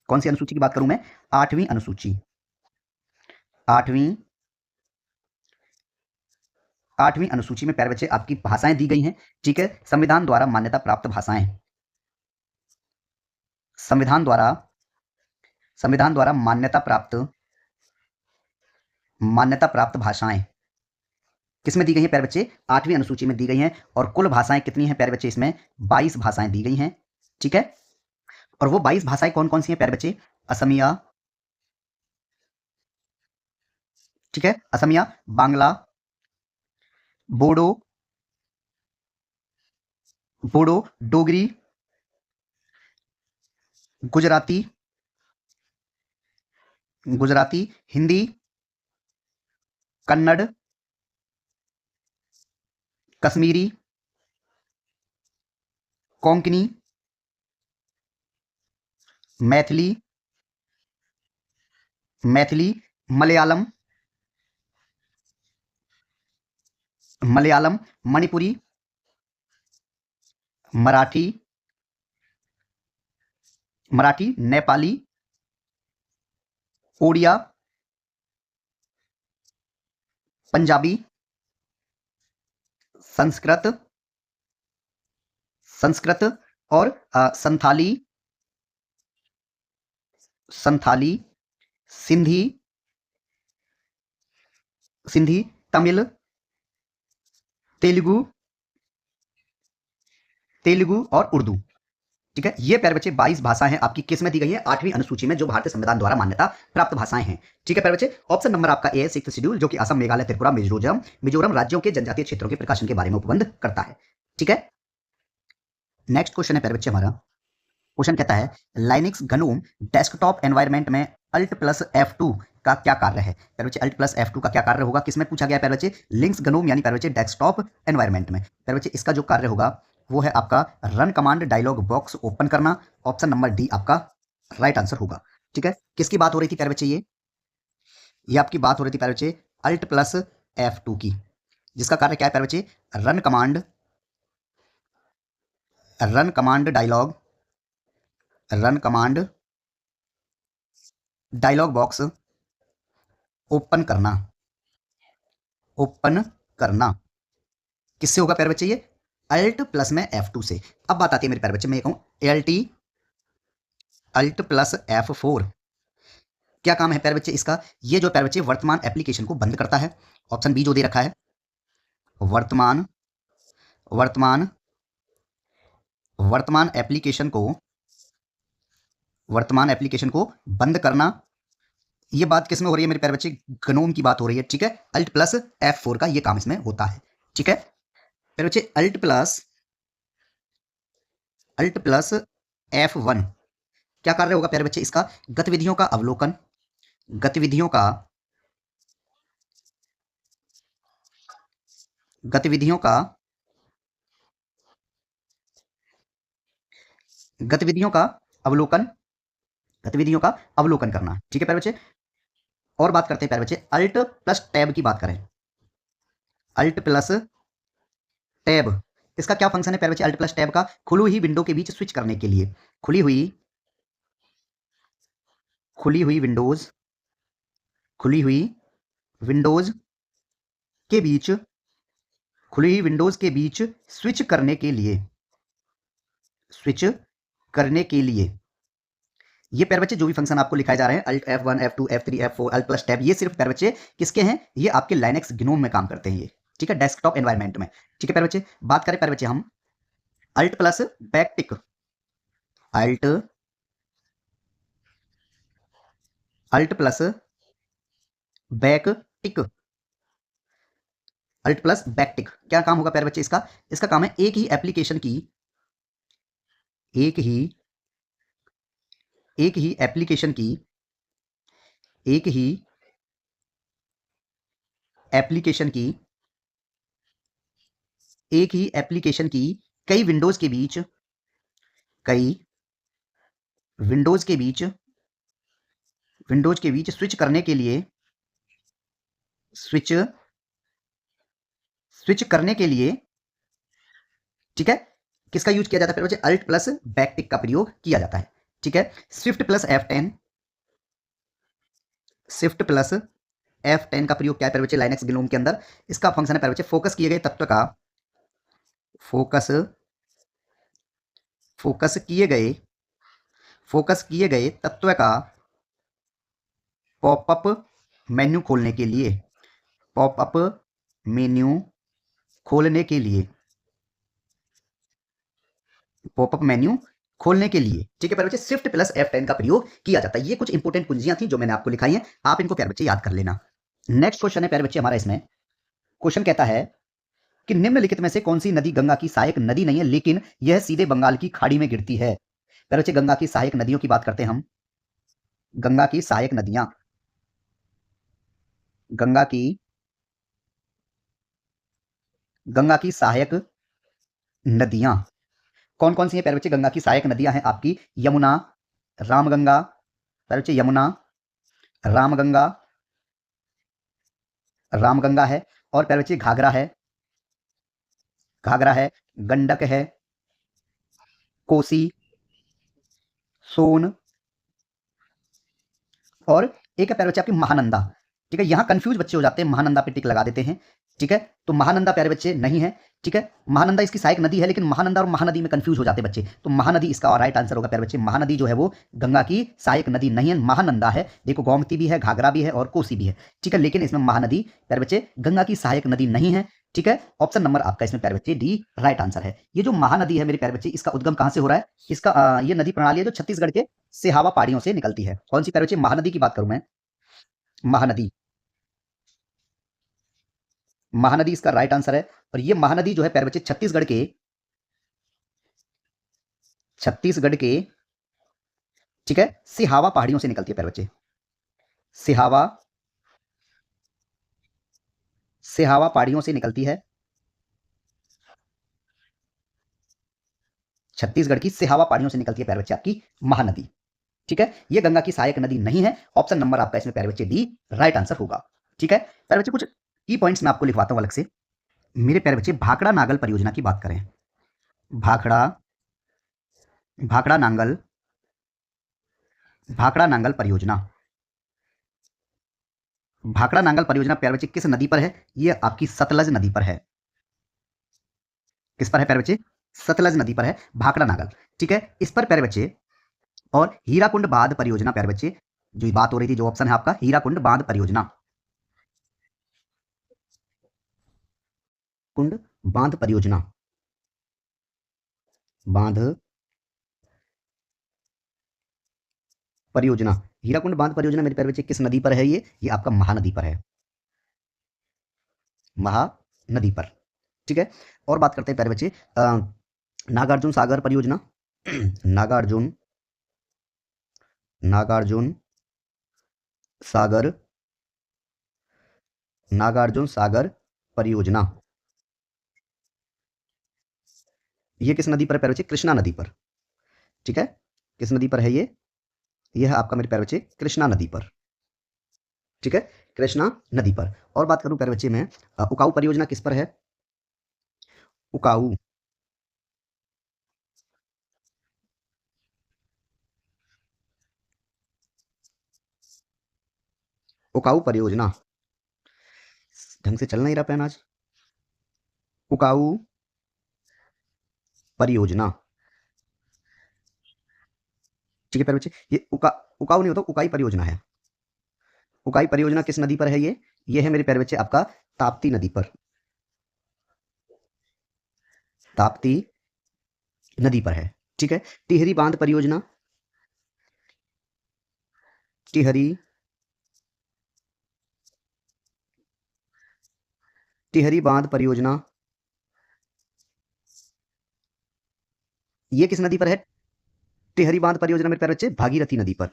कौन सी अनुसूची की बात करूं मैं? 8वीं अनुसूची। 8वीं अनुसूची में प्यारे बच्चे आपकी भाषाएं दी गई हैं। ठीक है, संविधान द्वारा मान्यता प्राप्त भाषाएं, संविधान द्वारा मान्यता प्राप्त भाषाएं। किसमें दी गई है प्यारे बच्चे? 8वीं अनुसूची में दी गई हैं। और कुल भाषाएं कितनी हैं प्यारे बच्चे? इसमें 22 भाषाएं दी गई हैं। ठीक है, और वो 22 भाषाएं कौन कौन सी हैं प्यारे बच्चे? असमिया, ठीक है, असमिया, बांग्ला, बोडो, बोडो, डोगरी, गुजराती, गुजराती, हिंदी, कन्नड़, कश्मीरी, कोंकणी, मैथिली, मैथिली, मलयालम, मलयालम, मणिपुरी, मराठी, मराठी, नेपाली, ओडिया, पंजाबी, संस्कृत, संस्कृत, और संथाली, संथाली, सिंधी, सिंधी, तमिल, तेलुगु, तेलुगु और उर्दू। ठीक है, ये प्यारे बच्चे 22 भाषाएं हैं आपकी किस में दी गई है? 8वीं अनुसूची में, जो भारतीय संविधान द्वारा मान्यता प्राप्त भाषाएं हैं। ठीक है प्यारे बच्चे, ऑप्शन नंबर आपका ए है 6th शेड्यूल, जो कि असम, मेघालय, त्रिपुरा, मिजोरम राज्यों के जनजातीय क्षेत्रों के प्रकाशन के बारे में उपबंध करता है। ठीक है, नेक्स्ट क्वेश्चन है प्यारे बच्चे हमारा। क्वेश्चन कहता है लाइनक्स GNOME डेस्कटॉप एनवायरनमेंट में Alt प्लस F2 का क्या कार्य है? प्यारे बच्चे Alt प्लस F2 का क्या कार्य होगा? किसमें पूछा गया प्यारे बच्चे? लिनक्स GNOME यानी प्यारे बच्चे डेस्कटॉप एनवायरनमेंट में। प्यारे बच्चे इसका जो कार्य होगा वो है आपका run command dialog box open करना। ऑप्शन नंबर डी आपका राइट आंसर होगा। ठीक है, किसकी बात हो रही थी प्यारे बच्चे? ये आपकी बात हो रही थी प्यारे बच्चे Alt प्लस F2 की, जिसका कार्य क्या है प्यारे बच्चे? Run command dialog, run command dialog box open करना, ओपन करना। किससे होगा प्यारे बच्चे? ये अल्ट प्लस में F2 से। अब बात आती है मेरे प्यारे बच्चे, मैं ये कहूं अल्ट प्लस F4 क्या काम है प्यारे बच्चे इसका? ये जो प्यारे बच्चे वर्तमान एप्लीकेशन को बंद करता है। ऑप्शन बी जो दे रखा है, वर्तमान वर्तमान वर्तमान एप्लीकेशन को, वर्तमान एप्लीकेशन को बंद करना। ये बात किस में हो रही है मेरे प्यारे बच्चे? GNOME की बात हो रही है। ठीक है, अल्ट प्लस F4 का ये काम इसमें होता है। ठीक है प्यारे बच्चे, अल्ट प्लस F1 क्या कार्य होगा प्यारे बच्चे इसका? गतिविधियों का अवलोकन, गतिविधियों का, गतिविधियों का, गतिविधियों का अवलोकन, गतिविधियों का अवलोकन करना। ठीक है प्यारे बच्चे, और बात करते हैं प्यारे बच्चे अल्ट प्लस टैब की बात करें। अल्ट प्लस टैब, इसका क्या फंक्शन है प्यारे बच्चे? अल्ट प्लस टैब का खुली हुई विंडो के बीच स्विच करने के लिए, खुली हुई विंडोज, खुली हुई विंडोज के बीच, खुली हुई विंडोज के बीच स्विच करने के लिए, स्विच करने के लिए ये प्यारे बच्चे जो भी फंक्शन आपको लिखाए जा रहे हैं alt F1 F2 F3 F4 alt plus tab, ये सिर्फ प्यारे बच्चे किसके हैं? ये आपके लाइनक्स GNOME में काम करते हैं ये। ठीक है, डेस्कटॉप एनवायरनमेंट में। ठीक है प्यारे बच्चे, बात करें प्यारे बच्चे हम alt plus backtick, alt alt plus backtick, alt plus backtick क्या काम होगा प्यारे बच्चे इसका? इसका काम है एक ही एप्लीकेशन की, एक ही एप्लीकेशन की, एक ही एप्लीकेशन की, एक ही एप्लीकेशन की कई विंडोज के बीच, कई विंडोज के बीच, विंडोज के बीच स्विच करने के लिए, स्विच स्विच करने के लिए। ठीक है, किसका यूज किया जाता है प्यारे बच्चे? अल्ट प्लस बैकटिक का प्रयोग किया जाता है। ठीक है, shift plus F10, shift plus F10 का प्रयोग क्या है प्यारे बच्चे लाइनक्स GNOME के अंदर? इसका फंक्शन है प्यारे बच्चे फोकस किए गए तत्व का, फोकस फोकस किए गए, फोकस किए गए तत्व का पॉपअप मेन्यू खोलने के लिए, पॉपअप मेन्यू खोलने के लिए, पॉपअप मेन्यू खोलने के लिए, ठीक है प्यारे बच्चे, शिफ्ट प्लस F10 का प्रयोग किया जाता है। ये कुछ इंपोर्टेंट कुंजियां थी जो मैंने आपको लिखाई हैं, आप इनको प्यारे बच्चे याद कर लेना। नेक्स्ट क्वेश्चन है प्यारे बच्चे हमारा, इसमें क्वेश्चन कहता है कि निम्नलिखित में से कौन सी नदी गंगा की सहायक नदी नहीं है लेकिन यह सीधे बंगाल की खाड़ी में गिरती है। प्यारे बच्चे गंगा की सहायक नदियों की बात करते हैं हम। गंगा की सहायक नदियां, गंगा की गंगा की सहायक नदियां कौन कौन सी हैं प्यारे बच्चे? गंगा की सहायक नदियां हैं आपकी यमुना, रामगंगा, प्यारे बच्चे यमुना, रामगंगा, रामगंगा है, और प्यारे बच्चे घाघरा है, घाघरा है, गंडक है, कोसी, सोन, और एक है प्यारे बच्चे आपकी महानंदा। ठीक है, यहां कंफ्यूज बच्चे हो जाते हैं, महानंदा पे टिक लगा देते हैं। ठीक है, तो महानंदा प्यारे बच्चे नहीं है। ठीक है, महानंदा इसकी सहायक नदी है लेकिन महानंदा और महानदी में कंफ्यूज हो जाते हैं बच्चे, तो महानदी इसका राइट आंसर होगा प्यारे बच्चे। महानदी जो है वो गंगा की सहायक नदी नहीं है, महानंदा है। देखो गोमती भी है, घाघरा भी है और कोसी भी है। ठीक है, लेकिन इसमें महानदी प्यारे बच्चे गंगा की सहायक नदी नहीं है। ठीक है, ऑप्शन नंबर आपका इसमें प्यारे बच्चे डी राइट आंसर है। ये जो महानदी है मेरे प्यारे बच्चे, इसका उद्गम कहां से हो रहा है? इसका ये नदी प्रणाली है जो छत्तीसगढ़ के सिहावा पहाड़ियों से निकलती है। कौन सी प्यारे बच्चे? महानदी की बात करूं मैं, महानदी, महानदी इसका राइट आंसर है। और ये महानदी जो है प्यारे बच्चे छत्तीसगढ़ के ठीक है सिहावा पहाड़ियों से निकलती है प्यारे बच्चे। सिहावा सिहावा पहाड़ियों से निकलती है, छत्तीसगढ़ की सिहावा पहाड़ियों से निकलती है प्यारे बच्चे आपकी महानदी। ठीक है, ये गंगा की सहायक नदी नहीं है। ऑप्शन नंबर आपका इसमें प्यारे बच्चे डी राइट आंसर होगा। ठीक है प्यारे बच्चे, कुछ की पॉइंट्स मैं आपको लिखवाता हूं अलग से। मेरे प्यारे बच्चे भाखड़ा नागल परियोजना की बात करें, भाखड़ा भाखड़ा नांगल भाखड़ा नांगल परियोजना, भाखड़ा नांगल परियोजना प्यारे बच्चे किस नदी पर है? ये आपकी सतलज नदी पर है। किस पर है प्यारे बच्चे? सतलज नदी पर है भाखड़ा नांगल। ठीक है, इस पर प्यारे बच्चे, और हीराकुंड बांध परियोजना प्यारे बच्चे, जो बात हो रही थी, जो ऑप्शन है आपका हीराकुंड बांध परियोजना, कुंड बांध परियोजना, बांध परियोजना, हीराकुंड बांध परियोजना मेरे प्यारे बच्चे किस नदी पर है? ये आपका महानदी पर है, महानदी पर। ठीक है, और बात करते हैं प्यारे बच्चे नागार्जुन सागर परियोजना, नागार्जुन नागार्जुन सागर नागार्जुन सागर परियोजना, ये किस नदी पर है प्यारे बच्चे? कृष्णा नदी पर। ठीक है, किस नदी पर है ये है आपका मेरे प्यारे बच्चे कृष्णा नदी पर। ठीक है, कृष्णा नदी पर। और बात करूं प्यारे बच्चे मैं, उकाऊ परियोजना किस पर है? उकाऊ उकाऊ परियोजना, ढंग से चल नहीं रहा पेन आज। उकाऊ परियोजना, ठीक है प्यारे बच्चे, ये उकाऊ नहीं होता, उकाई परियोजना है। उकाई परियोजना किस नदी पर है? ये है मेरे प्यारे बच्चे आपका ताप्ती नदी पर, ताप्ती नदी पर है। ठीक है, टिहरी बांध परियोजना, टिहरी टिहरी बांध परियोजना, ये किस नदी पर है? टिहरी बांध परियोजना मेरे प्यारे बच्चे भागीरथी नदी पर,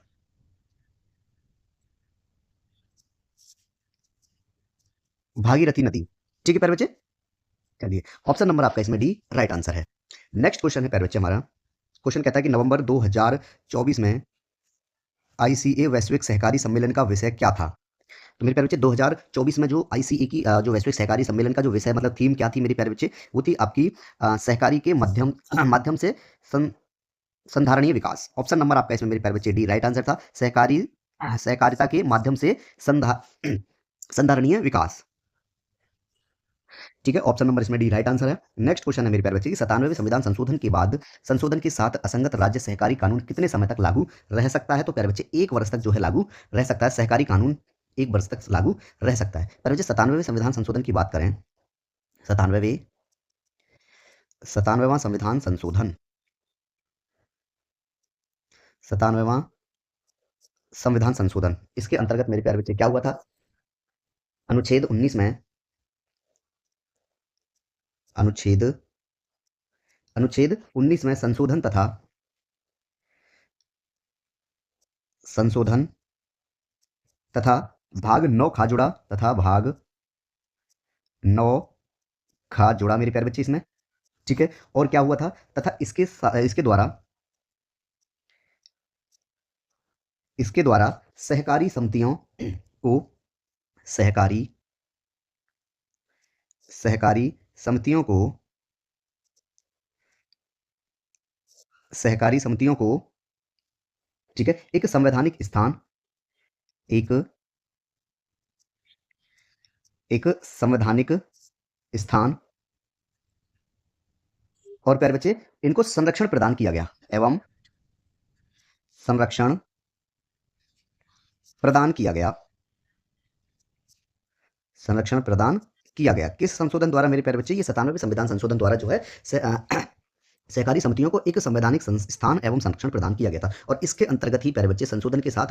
भागीरथी नदी। ठीक है प्यारे बच्चे, चलिए ऑप्शन नंबर आपका इसमें डी राइट आंसर है। नेक्स्ट क्वेश्चन है प्यारे बच्चे हमारा, क्वेश्चन कहता है कि नवंबर 2024 में आईसीए वैश्विक सहकारी सम्मेलन का विषय क्या था? तो मेरे प्यारे बच्चे 2024 में जो आईसीए की जो वैश्विक सहकारी सम्मेलन का जो विषय मतलब थीम क्या थी मेरे प्यारे बच्चे? वो थी आपकी सहकारी के माध्यम से संधारणीय विकास। ऑप्शन नंबर आपका इसमें मेरे प्यारे बच्चे डी राइट आंसर था, सहकारिता के माध्यम से संधारणीय विकास। ठीक है, ऑप्शन नंबर इसमें डी राइट आंसर है। नेक्स्ट क्वेश्चन है मेरे प्यारे बच्चे, 97वें संविधान संशोधन के बाद संशोधन के साथ असंगत राज्य सहकारी कानून कितने समय तक लागू रह सकता है? तो प्यारे बच्चे 1 वर्ष तक जो है लागू रह सकता है सहकारी कानून। 1 वर्ष तक लागू रह सकता है। पर जो 97वें संविधान संशोधन की बात करें, 97वें 97वां संविधान संशोधन 97वां संविधान संशोधन, इसके अंतर्गत मेरे प्यारे बच्चे क्या हुआ था? अनुच्छेद 19 में अनुच्छेद अनुच्छेद 19 में संशोधन तथा भाग 9 खा जुड़ा तथा भाग 9 खा जुड़ा मेरे प्यारे बच्चे इसमें, ठीक है। और क्या हुआ था? तथा इसके द्वारा सहकारी समितियों को सहकारी सहकारी समितियों को सहकारी समितियों को, ठीक है, एक संवैधानिक स्थान एक संवैधानिक स्थान और प्यारे बच्चे इनको संरक्षण प्रदान किया गया एवं संरक्षण प्रदान किया गया संरक्षण प्रदान किया गया किस संशोधन द्वारा मेरे प्यारे बच्चे? ये 97वें संविधान संशोधन द्वारा जो है सहकारी समितियों को एक संवैधानिक स्थान एवं संरक्षण प्रदान किया गया था। और इसके अंतर्गत ही प्यारे बच्चे संशोधन के साथ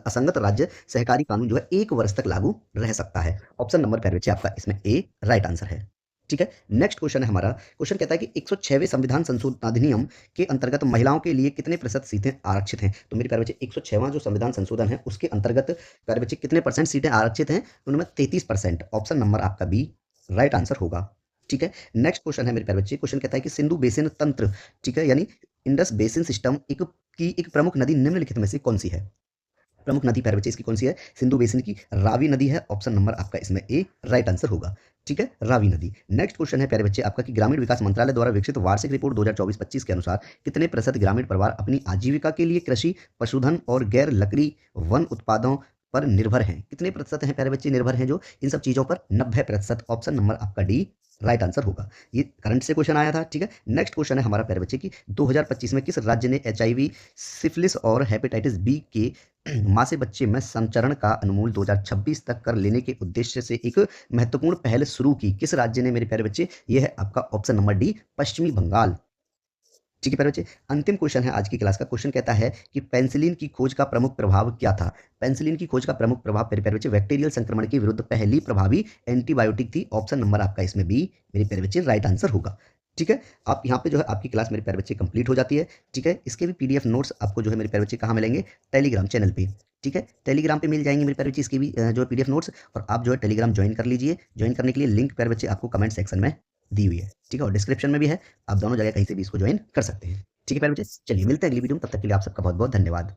असंगत राज्य सहकारी कानून जो है 1 वर्ष तक लागू रह सकता है। ऑप्शन नंबर प्यारे बच्चे आपका इसमें ए राइट आंसर है, ठीक है। नेक्स्ट क्वेश्चन है हमारा, क्वेश्चन कहता है कि 106वें संविधान संशोधन अधिनियम के अंतर्गत महिलाओं के लिए कितने प्रतिशत सीटें आरक्षित हैं? तो मेरे प्यारे बच्चे 106वां जो संविधान संशोधन है उसके अंतर्गत प्यारे बच्चे कितने परसेंट सीटें आरक्षित हैं? उनमें 33%। ऑप्शन नंबर आपका बी राइट आंसर होगा, ठीक है। नेक्स्ट क्वेश्चन है मेरे प्यारे बच्चे, क्वेश्चन कहता है कि सिंधु बेसिन तंत्र, ठीक है, यानी इंडस बेसिन सिस्टम एक प्रमुख नदी निम्नलिखित में से कौन सी है? प्रमुख नदी प्यारे बच्चे इसकी कौन सी है? सिंधु बेसिन की रावी नदी है। ऑप्शन नंबर आपका इसमें ए राइट आंसर होगा, ठीक है, रावी नदी। नेक्स्ट क्वेश्चन है प्यारे बच्चे आपका कि ग्रामीण विकास मंत्रालय द्वारा विकसित वार्षिक रिपोर्ट 2024-25 के अनुसार कितने प्रतिशत ग्रामीण परिवार अपनी आजीविका के लिए कृषि, पशुधन और गैर लकड़ी वन उत्पादों पर निर्भर हैं? कितने प्रतिशत हैं प्यारे बच्चे निर्भर हैं जो इन सब चीजों पर? 90%। ऑप्शन नंबर आपका डी राइट आंसर होगा। ये करंट से क्वेश्चन आया था, ठीक है। नेक्स्ट क्वेश्चन है हमारा प्यारे बच्चे की 2025 में किस राज्य ने HIV, सिफिलिस और हेपेटाइटिस बी के मां से बच्चे में संचरण का अनुमूल 2026 तक कर लेने के उद्देश्य से एक महत्वपूर्ण पहल शुरू की? किस राज्य ने मेरे प्यारे बच्चे? ये है आपका ऑप्शन नंबर डी पश्चिमी बंगाल, ठीक है प्यारे बच्चे। अंतिम क्वेश्चन है आज की क्लास का, क्वेश्चन कहता है कि पेनिसिलिन की खोज का प्रमुख प्रभाव क्या था? पेनिसिलिन की खोज का प्रमुख प्रभाव मेरे प्यारे बच्चे बैक्टीरियल संक्रमण के विरुद्ध पहली प्रभावी एंटीबायोटिक थी। ऑप्शन नंबर आपका इसमें बी मेरे प्यारे बच्चे राइट आंसर होगा, ठीक है। आप यहाँ पे जो है आपकी क्लास मेरे प्यारे बच्चे कंप्लीट हो जाती है, ठीक है। इसके भी PDF नोट्स आपको जो है मेरे प्यारे बच्चे कहाँ मिलेंगे? टेलीग्राम चैनल पे, ठीक है, टेलीग्राम पे मिल जाएंगे मेरे प्यारे बच्चे इसकी भी जो PDF नोट्स। और आप जो है टेलीग्राम ज्वाइन कर लीजिए। ज्वाइन करने के लिए लिंक प्यारे बच्चे आपको कमेंट सेक्शन में दी हुई है, ठीक है, और डिस्क्रिप्शन में भी है। आप दोनों जगह कहीं से भी इसको ज्वाइन कर सकते हैं, ठीक है प्यारे बच्चे। चलिए मिलते हैं अगली वीडियो में, तब तक के लिए आप सबका बहुत बहुत धन्यवाद।